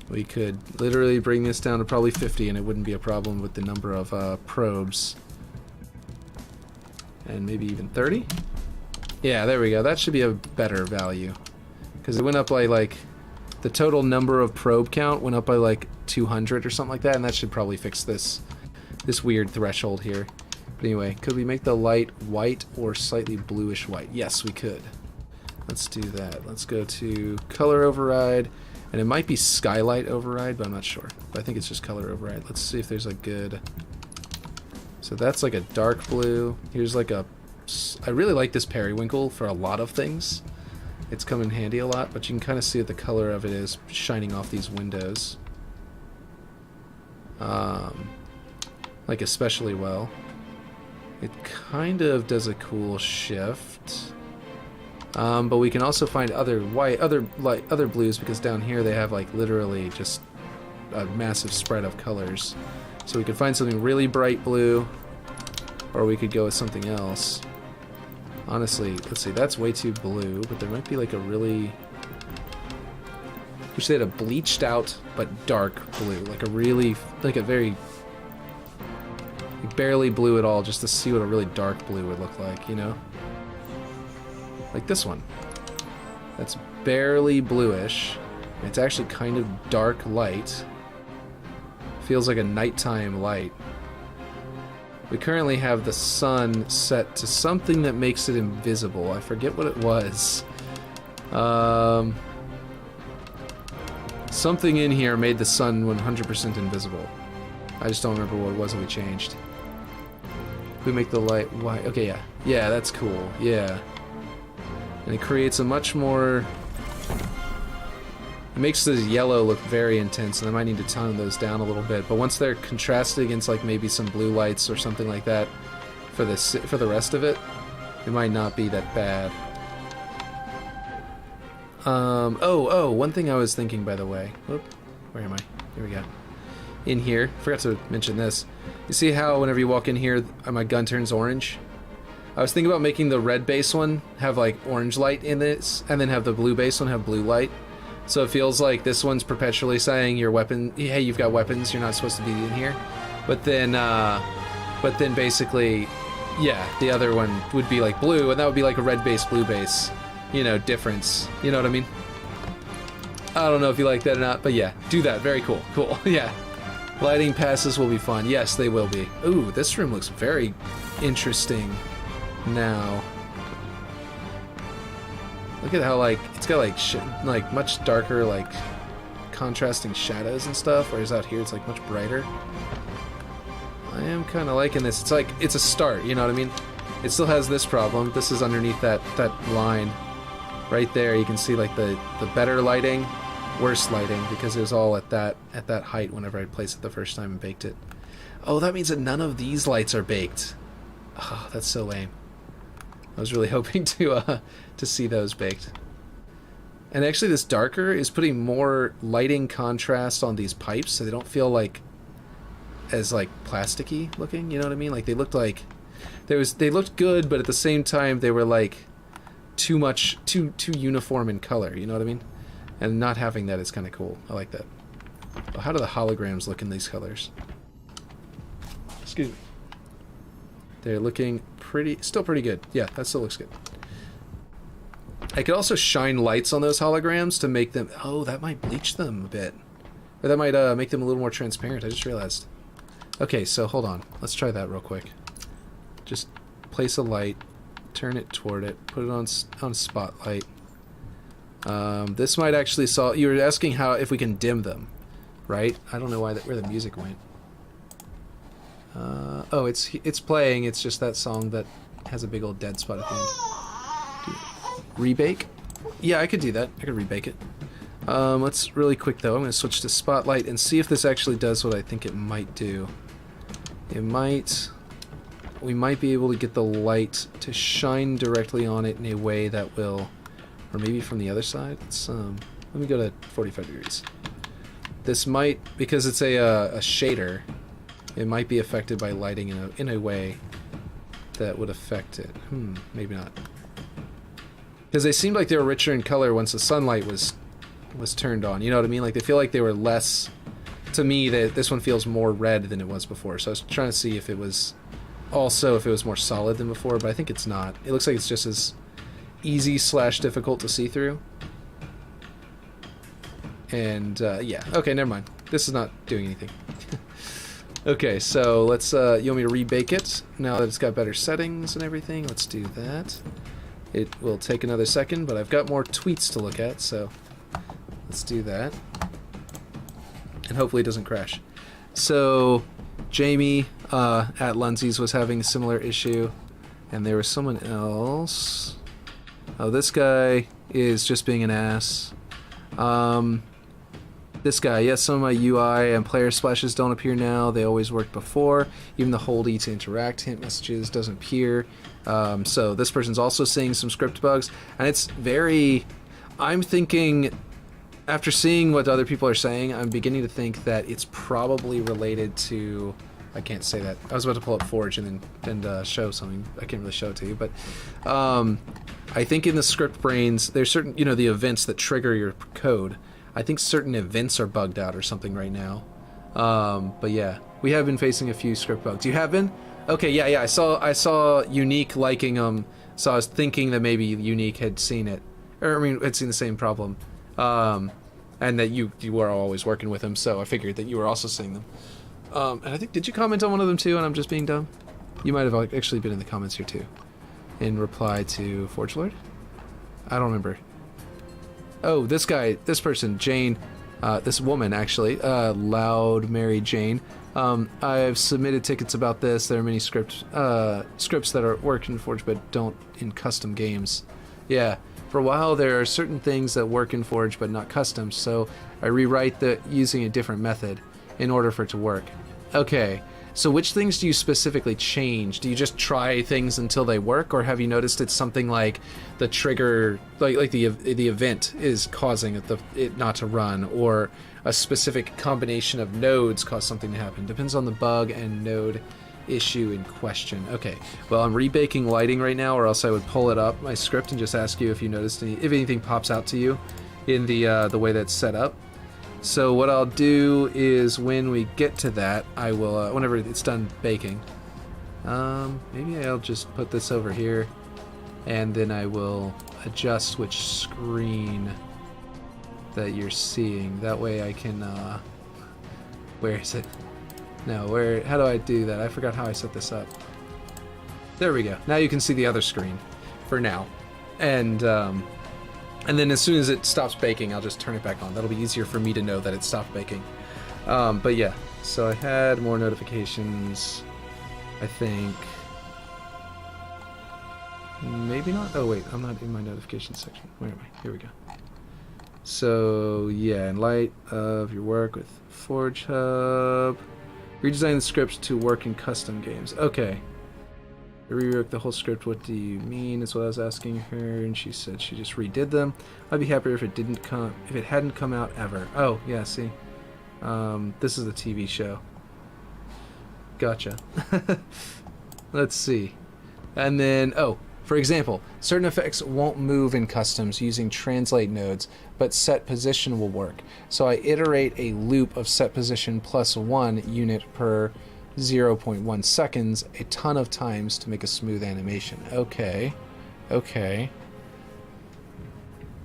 We could literally bring this down to probably 50, and it wouldn't be a problem with the number of probes. And maybe even 30? Yeah, there we go. That should be a better value. Because it went up by, like... The total number of probe count went up by, like, 200 or something like that, and that should probably fix this weird threshold here. But anyway, could we make the light white or slightly bluish white? Yes, we could. Let's do that. Let's go to color override, and it might be skylight override, but I'm not sure. But I think it's just color override. Let's see if there's a good... So that's like a dark blue. Here's like a... I really like this periwinkle for a lot of things. It's come in handy a lot, but you can kind of see what the color of it is shining off these windows. Like especially well. It kind of does a cool shift. But we can also find other blues, because down here they have like literally just a massive spread of colors. So we could find something really bright blue, or we could go with something else. Honestly, let's see, that's way too blue, but there might be like a really... You said a bleached out but dark blue, like a really, like a very... barely blue at all, just to see what a really dark blue would look like, you know? Like this one. That's barely bluish. It's actually kind of dark light. Feels like a nighttime light. We currently have the sun set to something that makes it invisible. I forget what it was. Something in here made the sun 100% invisible. I just don't remember what it was that we changed. We make the light white. Okay, yeah. Yeah, that's cool. Yeah. And it creates a much more... It makes the yellow look very intense, and I might need to tone those down a little bit. But once they're contrasted against like maybe some blue lights or something like that for the rest of it, it might not be that bad. One thing I was thinking, by the way. Whoop, where am I? Here we go. In here, forgot to mention this. You see how whenever you walk in here, my gun turns orange? I was thinking about making the red base one have like orange light in it, and then have the blue base one have blue light. So it feels like this one's perpetually saying your weapon, hey, you've got weapons, you're not supposed to be in here. But then basically, yeah, the other one would be like blue, and that would be like a red base, blue base, you know, difference. You know what I mean? I don't know if you like that or not, but yeah, do that. Very cool. Cool. Yeah. Lighting passes will be fun. Yes, they will be. Ooh, this room looks very interesting now. Look at how, like, it's got, like, much darker, like, contrasting shadows and stuff, whereas out here it's, like, much brighter. I am kind of liking this. It's like, it's a start, you know what I mean? It still has this problem. This is underneath that line. Right there, you can see, like, the better lighting, worse lighting, because it was all at that height whenever I placed it the first time and baked it. Oh, that means that none of these lights are baked. Oh, that's so lame. I was really hoping to see those baked. And actually this darker is putting more lighting contrast on these pipes, so they don't feel like as like plasticky looking, you know what I mean? Like they looked like they looked good, but at the same time they were like too uniform in color, you know what I mean? And not having that is kind of cool. I like that. Well, how do the holograms look in these colors? Excuse me. They're looking still pretty good. Yeah, that still looks good. I could also shine lights on those holograms to make them... Oh, that might bleach them a bit. Or that might make them a little more transparent. I just realized. Okay, so hold on. Let's try that real quick. Just place a light, turn it toward it, put it on spotlight. This might actually solve... You were asking if we can dim them, right? I don't know where the music went. Oh, it's playing. It's just that song that has a big old dead spot at the end. Rebake? Yeah, I could do that. I could rebake it. Let's really quick though. I'm going to switch to spotlight and see if this actually does what I think it might do. It might... We might be able to get the light to shine directly on it in a way that will... Or maybe from the other side. Let's, let me go to 45 degrees. This might... Because it's a shader, it might be affected by lighting in a way that would affect it. Maybe not. Because they seemed like they were richer in color once the sunlight was turned on. You know what I mean? Like, they feel like they were less... To me, this one feels more red than it was before. So I was trying to see if it was... Also, if it was more solid than before, but I think it's not. It looks like it's just as easy/difficult to see through. And, yeah. Okay, never mind. This is not doing anything. Okay, so let's... you want me to rebake it? Now that it's got better settings and everything, let's do that. It will take another second, but I've got more tweets to look at, so let's do that. And hopefully it doesn't crash. So, Jamie at Lindsay's was having a similar issue, and there was someone else. Oh, this guy is just being an ass. This guy, yes, some of my UI and player splashes don't appear now. They always worked before. Even the hold E to interact hint messages doesn't appear. So this person's also seeing some script bugs, and it's very... I'm thinking, after seeing what other people are saying, I'm beginning to think that it's probably related to... I can't say that. I was about to pull up Forge and show something. I can't really show it to you, but I think in the script brains, there's certain, the events that trigger your code. I think certain events are bugged out or something right now. But yeah, we have been facing a few script bugs. You have been? Okay, yeah. I saw Unique liking them, so I was thinking that maybe Unique had seen it, or I mean, had seen the same problem, and that you were always working with him. So I figured that you were also seeing them. And I think, did you comment on one of them too? And I'm just being dumb. You might have actually been in the comments here too, in reply to Forge Lord. I don't remember. Oh, this guy, this person, Jane, this woman actually, Loud Mary Jane. I've submitted tickets about this. There are many scripts that are work in Forge but don't in custom games. Yeah, for a while there are certain things that work in Forge but not custom, so I rewrite using a different method in order for it to work. Okay. So which things do you specifically change? Do you just try things until they work, or have you noticed it's something like the trigger, like the event is causing it not to run, or a specific combination of nodes cause something to happen? Depends on the bug and node issue in question. Okay, well, I'm rebaking lighting right now, or else I would pull it up, my script, and just ask you if you noticed if anything pops out to you in the way that's set up. So what I'll do is when we get to that, I will, whenever it's done baking, maybe I'll just put this over here, and then I will adjust which screen that you're seeing. That way I can, where is it? No, how do I do that? I forgot how I set this up. There we go. Now you can see the other screen for now. And then as soon as it stops baking, I'll just turn it back on. That'll be easier for me to know that it stopped baking. But yeah, so I had more notifications, I think. Maybe not. Oh wait, I'm not in my notifications section. Where am I? Here we go. So yeah, in light of your work with Forge Hub, redesign the scripts to work in custom games. Okay. Rewrote the whole script. What do you mean? Is what I was asking her, and she said she just redid them. I'd be happier if it hadn't come out ever. Oh yeah, see, this is the TV show. Gotcha. Let's see, and then for example, certain effects won't move in customs using translate nodes, but set position will work. So I iterate a loop of set position plus 1 unit per 0.1 seconds a ton of times to make a smooth animation. Okay. Okay.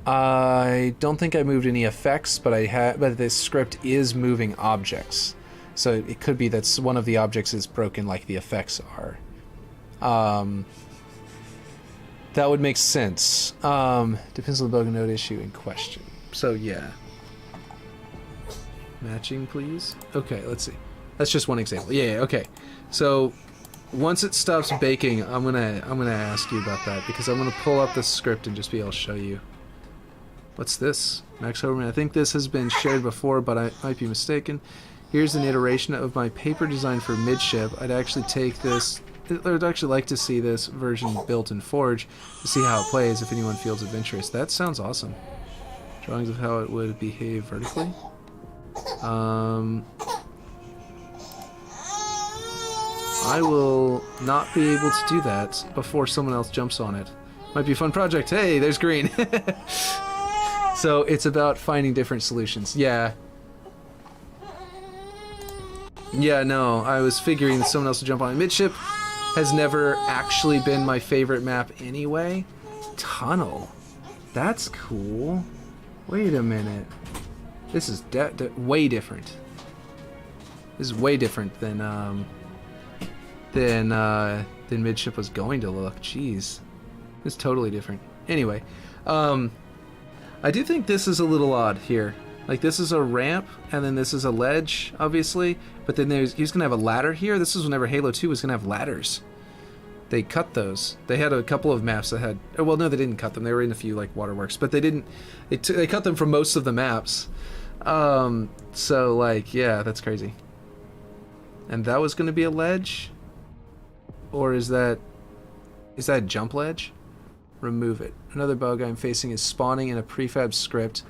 I don't think I moved any effects, but but this script is moving objects. So it could be that one of the objects is broken like the effects are. That would make sense. Depends on the bug node issue in question. So yeah. Matching, please. Okay, let's see. That's just one example. Yeah, okay. So once it stops baking, I'm gonna ask you about that because I'm gonna pull up the script and just be able to show you. What's this? Max Hoberman. I think this has been shared before, but I might be mistaken. Here's an iteration of my paper design for midship. I'd actually take this. I'd actually like to see this version built in Forge to see how it plays if anyone feels adventurous. That sounds awesome. Drawings of how it would behave vertically. I will not be able to do that before someone else jumps on it. Might be a fun project. Hey, there's green. So it's about finding different solutions. Yeah. Yeah, no, I was figuring that someone else would jump on it. Midship has never actually been my favorite map anyway. Tunnel. That's cool. Wait a minute. This is way different. This is way different than Midship was going to look. Jeez. It's totally different. Anyway, I do think this is a little odd here. Like, this is a ramp, and then this is a ledge, obviously, but then he's going to have a ladder here. This is whenever Halo 2 was going to have ladders. They cut those. They had a couple of maps that had... Oh, well, no, they didn't cut them. They were in a few, like, waterworks, but they didn't... They cut them from most of the maps. So, like, yeah, that's crazy. And that was going to be a ledge? Or is that a jump ledge? Remove it. Another bug I'm facing is spawning in a prefab script.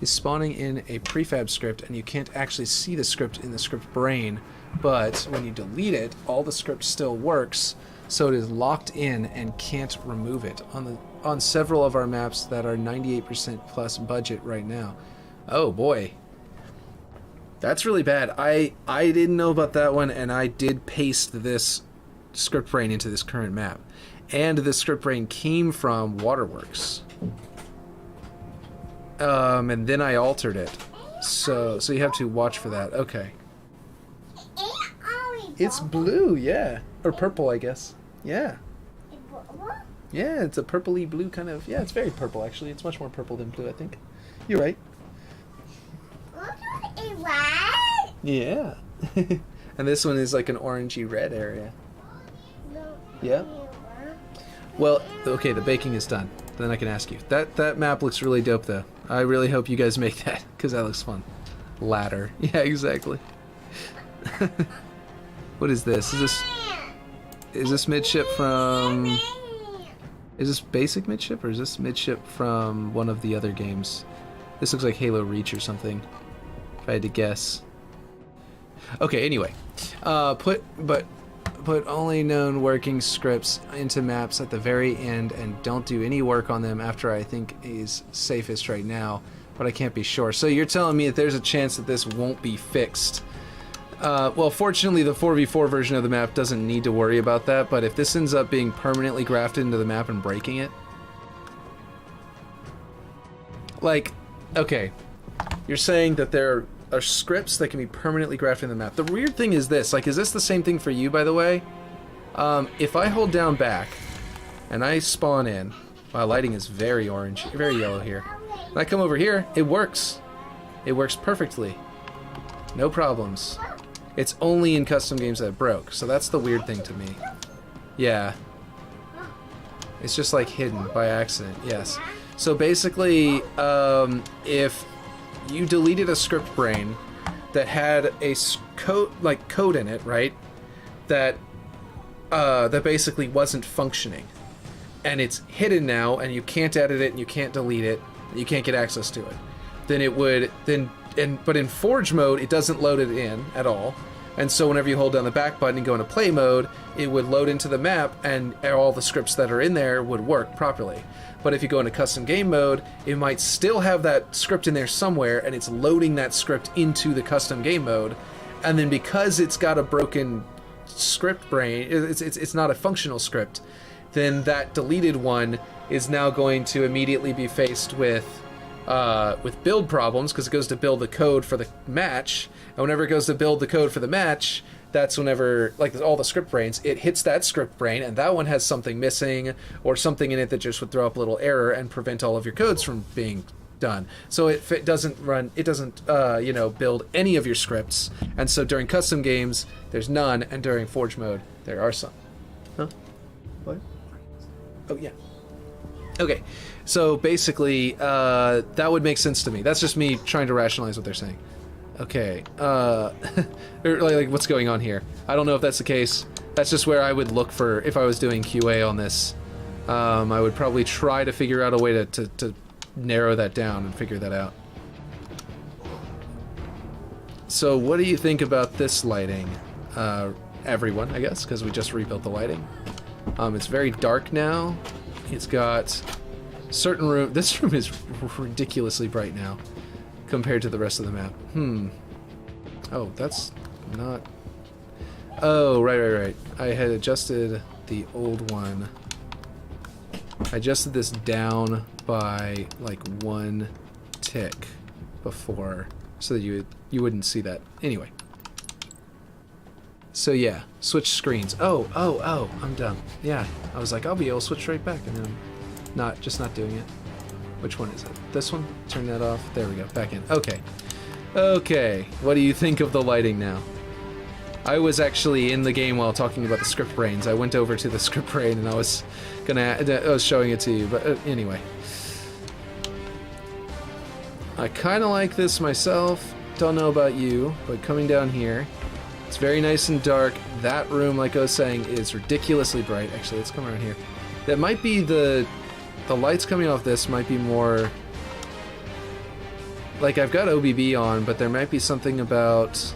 And you can't actually see the script in the script brain, but when you delete it, all the script still works, so it is locked in and can't remove it on several of our maps that are 98% plus budget right now. Oh boy. That's really bad. I didn't know about that one, and I did paste this script brain into this current map. And the script brain came from Waterworks. And then I altered it. So you have to watch for that. Okay. It's blue, yeah. Or purple, I guess. Yeah. Yeah, it's a purpley blue kind of... Yeah, it's very purple, actually. It's much more purple than blue, I think. You're right. Yeah. And this one is like an orangey red area. Yeah. Well, okay, the baking is done. Then I can ask you. That map looks really dope, though. I really hope you guys make that, because that looks fun. Ladder. Yeah, exactly. What is this? Is this midship from... Is this basic midship, or is this midship from one of the other games? This looks like Halo Reach or something, if I had to guess. Okay, anyway. Put only known working scripts into maps at the very end and don't do any work on them after I think is safest right now, but I can't be sure. So you're telling me that there's a chance that this won't be fixed. Well, fortunately, the 4v4 version of the map doesn't need to worry about that, but if this ends up being permanently grafted into the map and breaking it... Like, okay, you're saying that there are scripts that can be permanently grafted in the map. The weird thing is this, like, is this the same thing for you, by the way? If I hold down back and I spawn in, wow, lighting is very orange, very yellow here. When I come over here, it works. It works perfectly. No problems. It's only in custom games that it broke, so that's the weird thing to me. Yeah. It's just like hidden by accident, yes. So basically, if you deleted a script brain that had a code in it, right? That basically wasn't functioning, and it's hidden now, and you can't edit it, and you can't delete it, and you can't get access to it. Then it would but in Forge mode, it doesn't load it in at all. And so whenever you hold down the back button and go into play mode, it would load into the map, and all the scripts that are in there would work properly. But if you go into custom game mode, it might still have that script in there somewhere, and it's loading that script into the custom game mode, and then because it's got a broken script brain, it's not a functional script, then that deleted one is now going to immediately be faced with build problems, because it goes to build the code for the match, and whenever it goes to build the code for the match, that's whenever, like, all the script brains, it hits that script brain, and that one has something missing or something in it that just would throw up a little error and prevent all of your codes from being done. So it doesn't build any of your scripts, and so during custom games there's none, and during Forge mode there are some. Huh? What? Oh yeah. Okay, so basically that would make sense to me. That's just me trying to rationalize what they're saying. Okay, like what's going on here? I don't know if that's the case. That's just where I would look for, if I was doing QA on this. I would probably try to figure out a way to narrow that down and figure that out. So what do you think about this lighting? Everyone, I guess, because we just rebuilt the lighting. It's very dark now. It's got certain room. This room is ridiculously bright now compared to the rest of the map. Oh, that's not... Oh, right. I had adjusted the old one. I adjusted this down by like 1 tick before, so that you wouldn't see that. Anyway. So yeah, switch screens. Oh, I'm dumb. Yeah, I was like, I'll be able to switch right back, and then I'm not doing it. Which one is it? This one? Turn that off. There we go. Back in. Okay. What do you think of the lighting now? I was actually in the game while talking about the script brains. I went over to the script brain and I was showing it to you, but anyway. I kind of like this myself. Don't know about you, but coming down here, it's very nice and dark. That room, like I was saying, is ridiculously bright. Actually, let's come around here. That might be the lights coming off this might be more... Like, I've got OBB on, but there might be something about...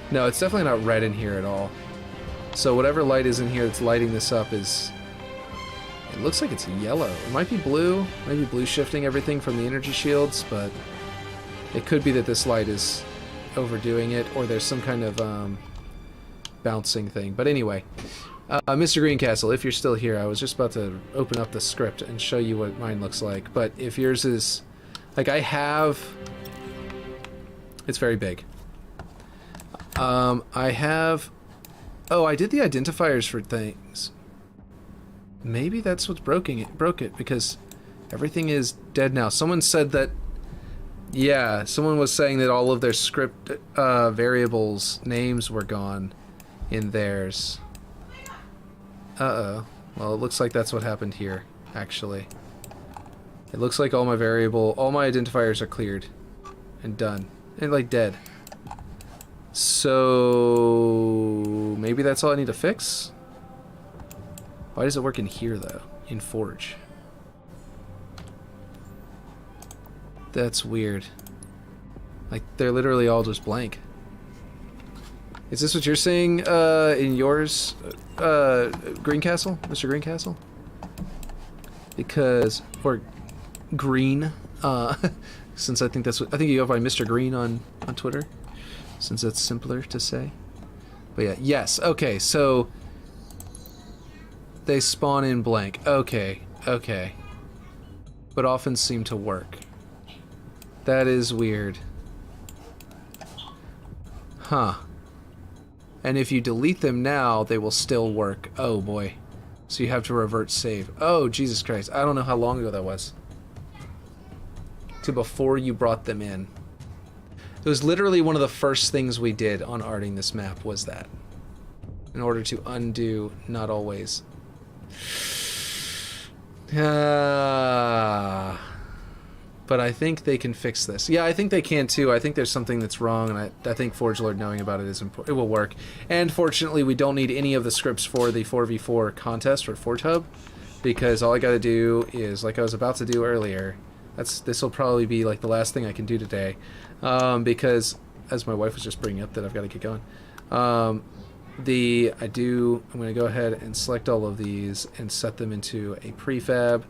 No, it's definitely not red in here at all. So whatever light is in here that's lighting this up is... It looks like it's yellow. It might be blue. Maybe blue shifting everything from the energy shields, but... It could be that this light is overdoing it, or there's some kind of bouncing thing. But anyway, Mr. Greencastle, if you're still here, I was just about to open up the script and show you what mine looks like. But if yours is... Like, I have... It's very big. I have... Oh, I did the identifiers for things. Maybe that's what's broke it, because everything is dead now. Someone said that... Yeah, someone was saying that all of their script variables names were gone in theirs. Uh-oh. Well, it looks like that's what happened here, actually. It looks like all my identifiers are cleared and done. And, like, dead. So... Maybe that's all I need to fix? Why does it work in here, though? In Forge. That's weird. Like, they're literally all just blank. Is this what you're saying in yours, Greencastle? Mr. Greencastle? Because... Or Green. Since I think that's what... I think you go by Mr. Green on Twitter. Since that's simpler to say. But yeah, yes. Okay, so... They spawn in blank. Okay. But often seem to work. That is weird. Huh. And if you delete them now, they will still work. Oh boy. So you have to revert save. Oh, Jesus Christ. I don't know how long ago that was. To before you brought them in. It was literally one of the first things we did on arting this map was that. In order to undo not always. But I think they can fix this. Yeah, I think they can too. I think there's something that's wrong, and I think Forge Lord knowing about it is important. It will work. And fortunately, we don't need any of the scripts for the 4v4 contest or Forge Hub, because all I gotta do is, like I was about to do earlier, this will probably be like the last thing I can do today, because as my wife was just bringing up that I've got to get going. I'm gonna go ahead and select all of these and set them into a prefab.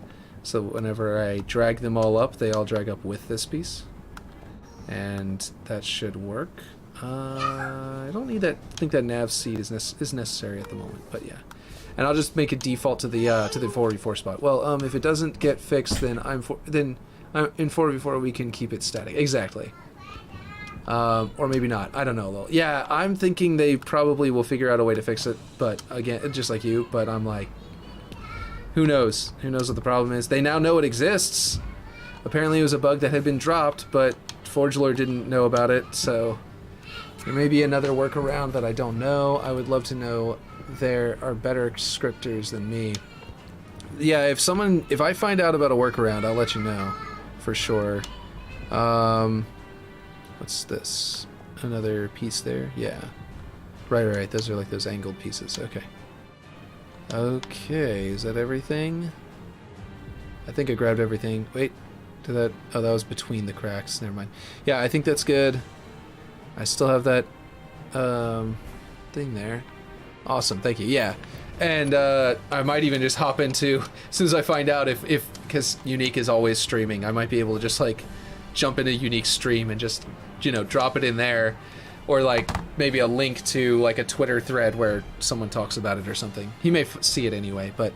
So whenever I drag them all up, they all drag up with this piece. And that should work. I don't need that. I think that nav seed is necessary at the moment, but yeah. And I'll just make it default to the 4v4 spot. Well, if it doesn't get fixed, then in 4v4 we can keep it static. Exactly. Or maybe not. I don't know, though. Yeah, I'm thinking they probably will figure out a way to fix it, but again, just like you, but I'm like, who knows? Who knows what the problem is? They now know it exists. Apparently it was a bug that had been dropped, but ForgeLord didn't know about it, so there may be another workaround that I don't know. I would love to know. There are better scripters than me. Yeah, if I find out about a workaround, I'll let you know, for sure. What's this? Another piece there? Yeah. Right. Those are like those angled pieces. Okay. Okay, is that everything? I think I grabbed everything. Wait, oh, that was between the cracks. Never mind. Yeah, I think that's good. I still have that thing there. Awesome, thank you. Yeah, and I might even just hop into, as soon as I find out if because Unique is always streaming, I might be able to just like jump into Unique stream and just, you know, drop it in there, or like maybe a link to like a Twitter thread where someone talks about it or something. He may see it anyway, but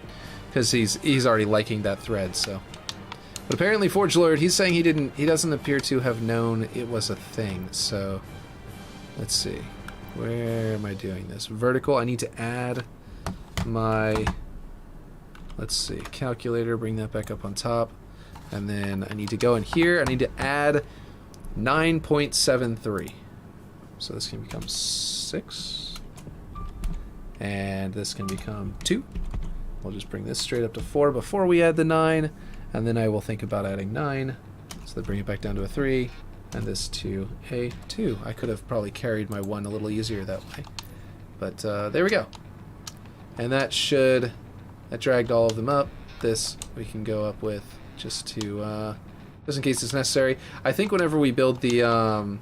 because he's already liking that thread. So, but apparently ForgeLord, he's saying he doesn't appear to have known it was a thing. So let's see. Where am I doing this? Vertical. I need to add my, let's see, calculator, bring that back up on top. And then I need to go in here. I need to add 9.73. So this can become 6. And this can become 2. We'll just bring this straight up to 4 before we add the 9. And then I will think about adding 9. So then bring it back down to a 3. And this to a 2. I could have probably carried my 1 a little easier that way. But there we go. And that dragged all of them up. This we can go up with just in case it's necessary. I think whenever we build the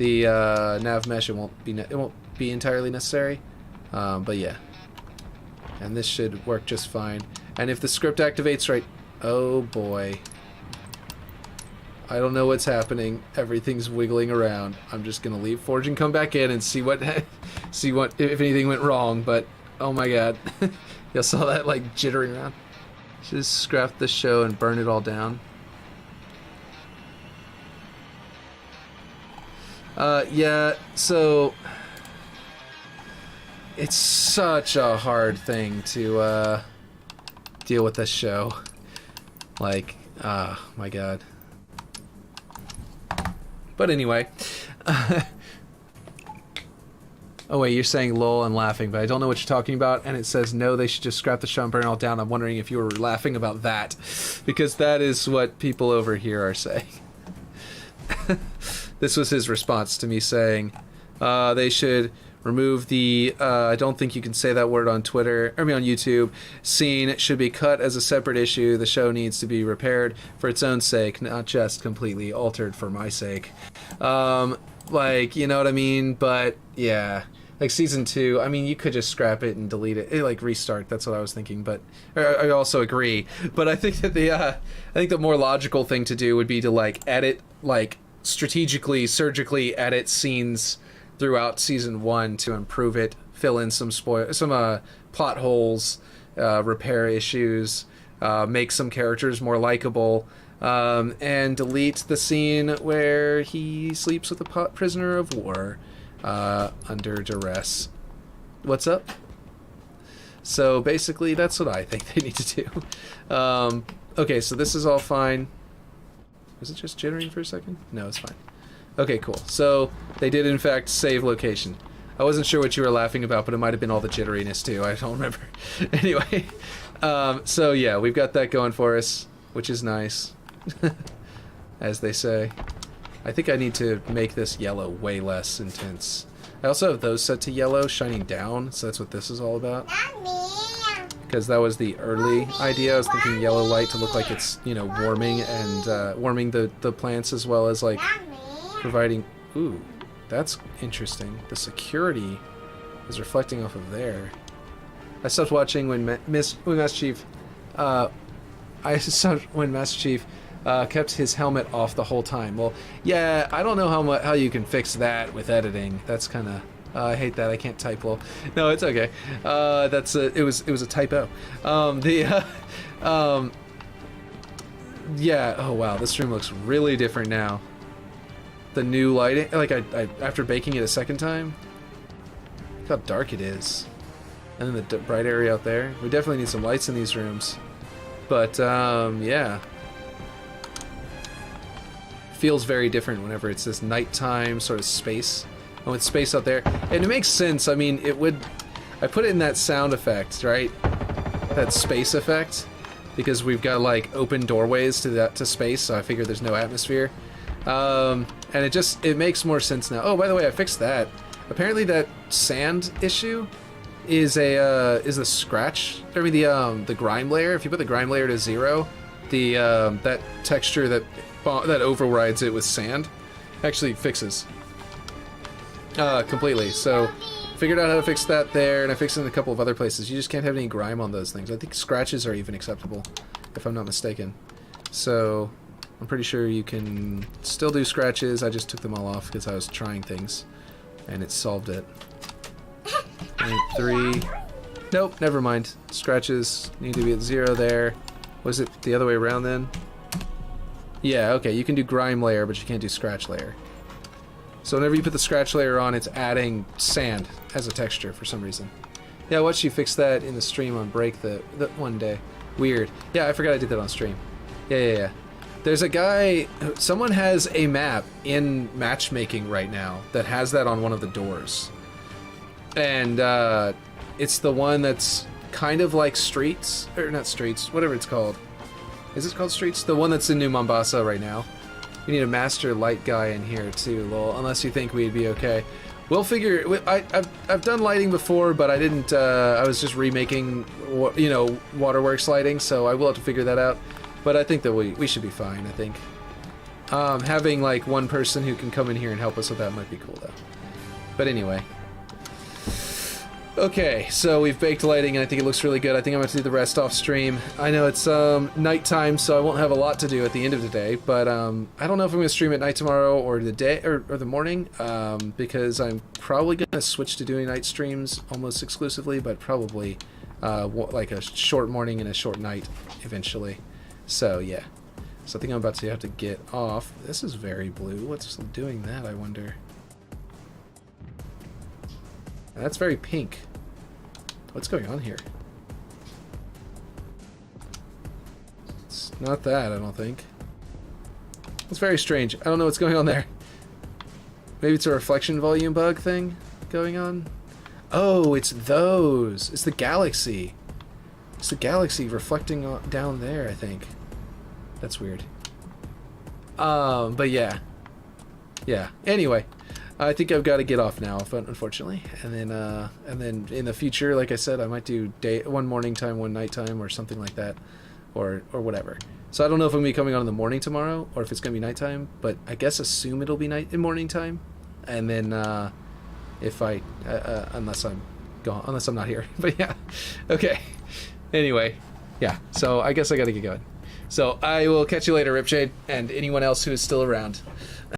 Nav-mesh, it won't be entirely necessary. But yeah. And this should work just fine. And if the script activates right, oh boy. I don't know what's happening. Everything's wiggling around. I'm just gonna leave Forge and come back in and see what if anything went wrong. But oh my god, y'all saw that like jittering around. Just scrap the show and burn it all down. Yeah. So it's such a hard thing to deal with this show. Like, my god. But anyway, oh wait, you're saying lol and laughing, but I don't know what you're talking about, and it says no, they should just scrap the show and burn it all down. I'm wondering if you were laughing about that, because that is what people over here are saying. This was his response to me saying they should remove the, I don't think you can say that word on Twitter, on YouTube. Scene should be cut as a separate issue. The show needs to be repaired for its own sake, not just completely altered for my sake. Like, you know what I mean? But, yeah. Like, Season 2, I mean, you could just scrap it and delete it. Like, restart, that's what I was thinking, but I also agree. But I think that the more logical thing to do would be to, like, edit, like, strategically, surgically edit scenes throughout Season 1 to improve it, fill in some plot holes, repair issues, make some characters more likable, and delete the scene where he sleeps with a prisoner of war under duress. What's up? So basically, that's what I think they need to do. Okay, so this is all fine. Was it just jittering for a second? No, it's fine. Okay, cool. So they did in fact save location. I wasn't sure what you were laughing about, but it might have been all the jitteriness too. I don't remember. Anyway, so yeah, we've got that going for us, which is nice, as they say. I think I need to make this yellow way less intense. I also have those set to yellow, shining down, so that's what this is all about. Because that was the early idea. I was thinking yellow light to look like it's, you know, warming and warming the plants as well as like providing. Ooh, that's interesting. The security is reflecting off of there. I stopped watching when Master Chief kept his helmet off the whole time. Well, yeah, I don't know how you can fix that with editing. That's kind of... I hate that. I can't type well. No, it's okay. It was a typo. Yeah. Oh wow, this room looks really different now. The new lighting, like I after baking it a second time. Look how dark it is. And then the bright area out there. We definitely need some lights in these rooms. But yeah. Feels very different whenever it's this nighttime sort of space. And with space out there. And it makes sense. I mean, it would... I put it in that sound effect, right? That space effect. Because we've got, like, open doorways to space, so I figure there's no atmosphere. And it makes more sense now. Oh, by the way, I fixed that. Apparently that sand issue is a scratch. I mean, the grime layer. If you put the grime layer to 0, that texture that overrides it with sand actually fixes. Completely. So, figured out how to fix that there, and I fixed it in a couple of other places. You just can't have any grime on those things. I think scratches are even acceptable, if I'm not mistaken. So, I'm pretty sure you can still do scratches. I just took them all off because I was trying things, and it solved it. 3. Nope, never mind. Scratches need to be at 0 there. Was it the other way around then? Yeah, okay, you can do grime layer, but you can't do scratch layer. So whenever you put the scratch layer on, it's adding sand as a texture for some reason. Yeah, I watched you fix that in the stream on break the one day. Weird. Yeah, I forgot I did that on stream. Yeah. There's a guy... Someone has a map in matchmaking right now that has that on one of the doors. And it's the one that's kind of like Streets. Or not Streets, whatever it's called. Is it called Streets? The one that's in New Mombasa right now. We need a master light guy in here too, lol. Unless you think we'd be okay. We'll figure... I've done lighting before, but I didn't... I was just remaking, you know, Waterworks lighting, so I will have to figure that out. But I think that we should be fine, I think. Having, like, one person who can come in here and help us with that might be cool, though. But anyway. Okay, so we've baked lighting, and I think it looks really good. I think I'm going to do the rest off stream. I know it's nighttime, so I won't have a lot to do at the end of the day, but I don't know if I'm going to stream at night tomorrow or the day or the morning, because I'm probably going to switch to doing night streams almost exclusively, but probably like a short morning and a short night eventually. So yeah. So I think I'm about to have to get off. This is very blue. What's doing that, I wonder? That's very pink. What's going on here? It's not that, I don't think. It's very strange. I don't know what's going on there. Maybe it's a reflection volume bug thing going on? Oh, it's those. It's the galaxy. It's the galaxy reflecting down there, I think. That's weird. But yeah. Yeah. Anyway. I think I've got to get off now, unfortunately, and then in the future, like I said, I might do one morning time, one night time, or something like that, or whatever. So I don't know if I'm gonna be coming on in the morning tomorrow, or if it's gonna be nighttime, but I guess assume it'll be morning time, and then if I unless I'm gone, unless I'm not here, but yeah, okay. Anyway, yeah. So I guess I got to get going. So I will catch you later, Ripshade, and anyone else who is still around.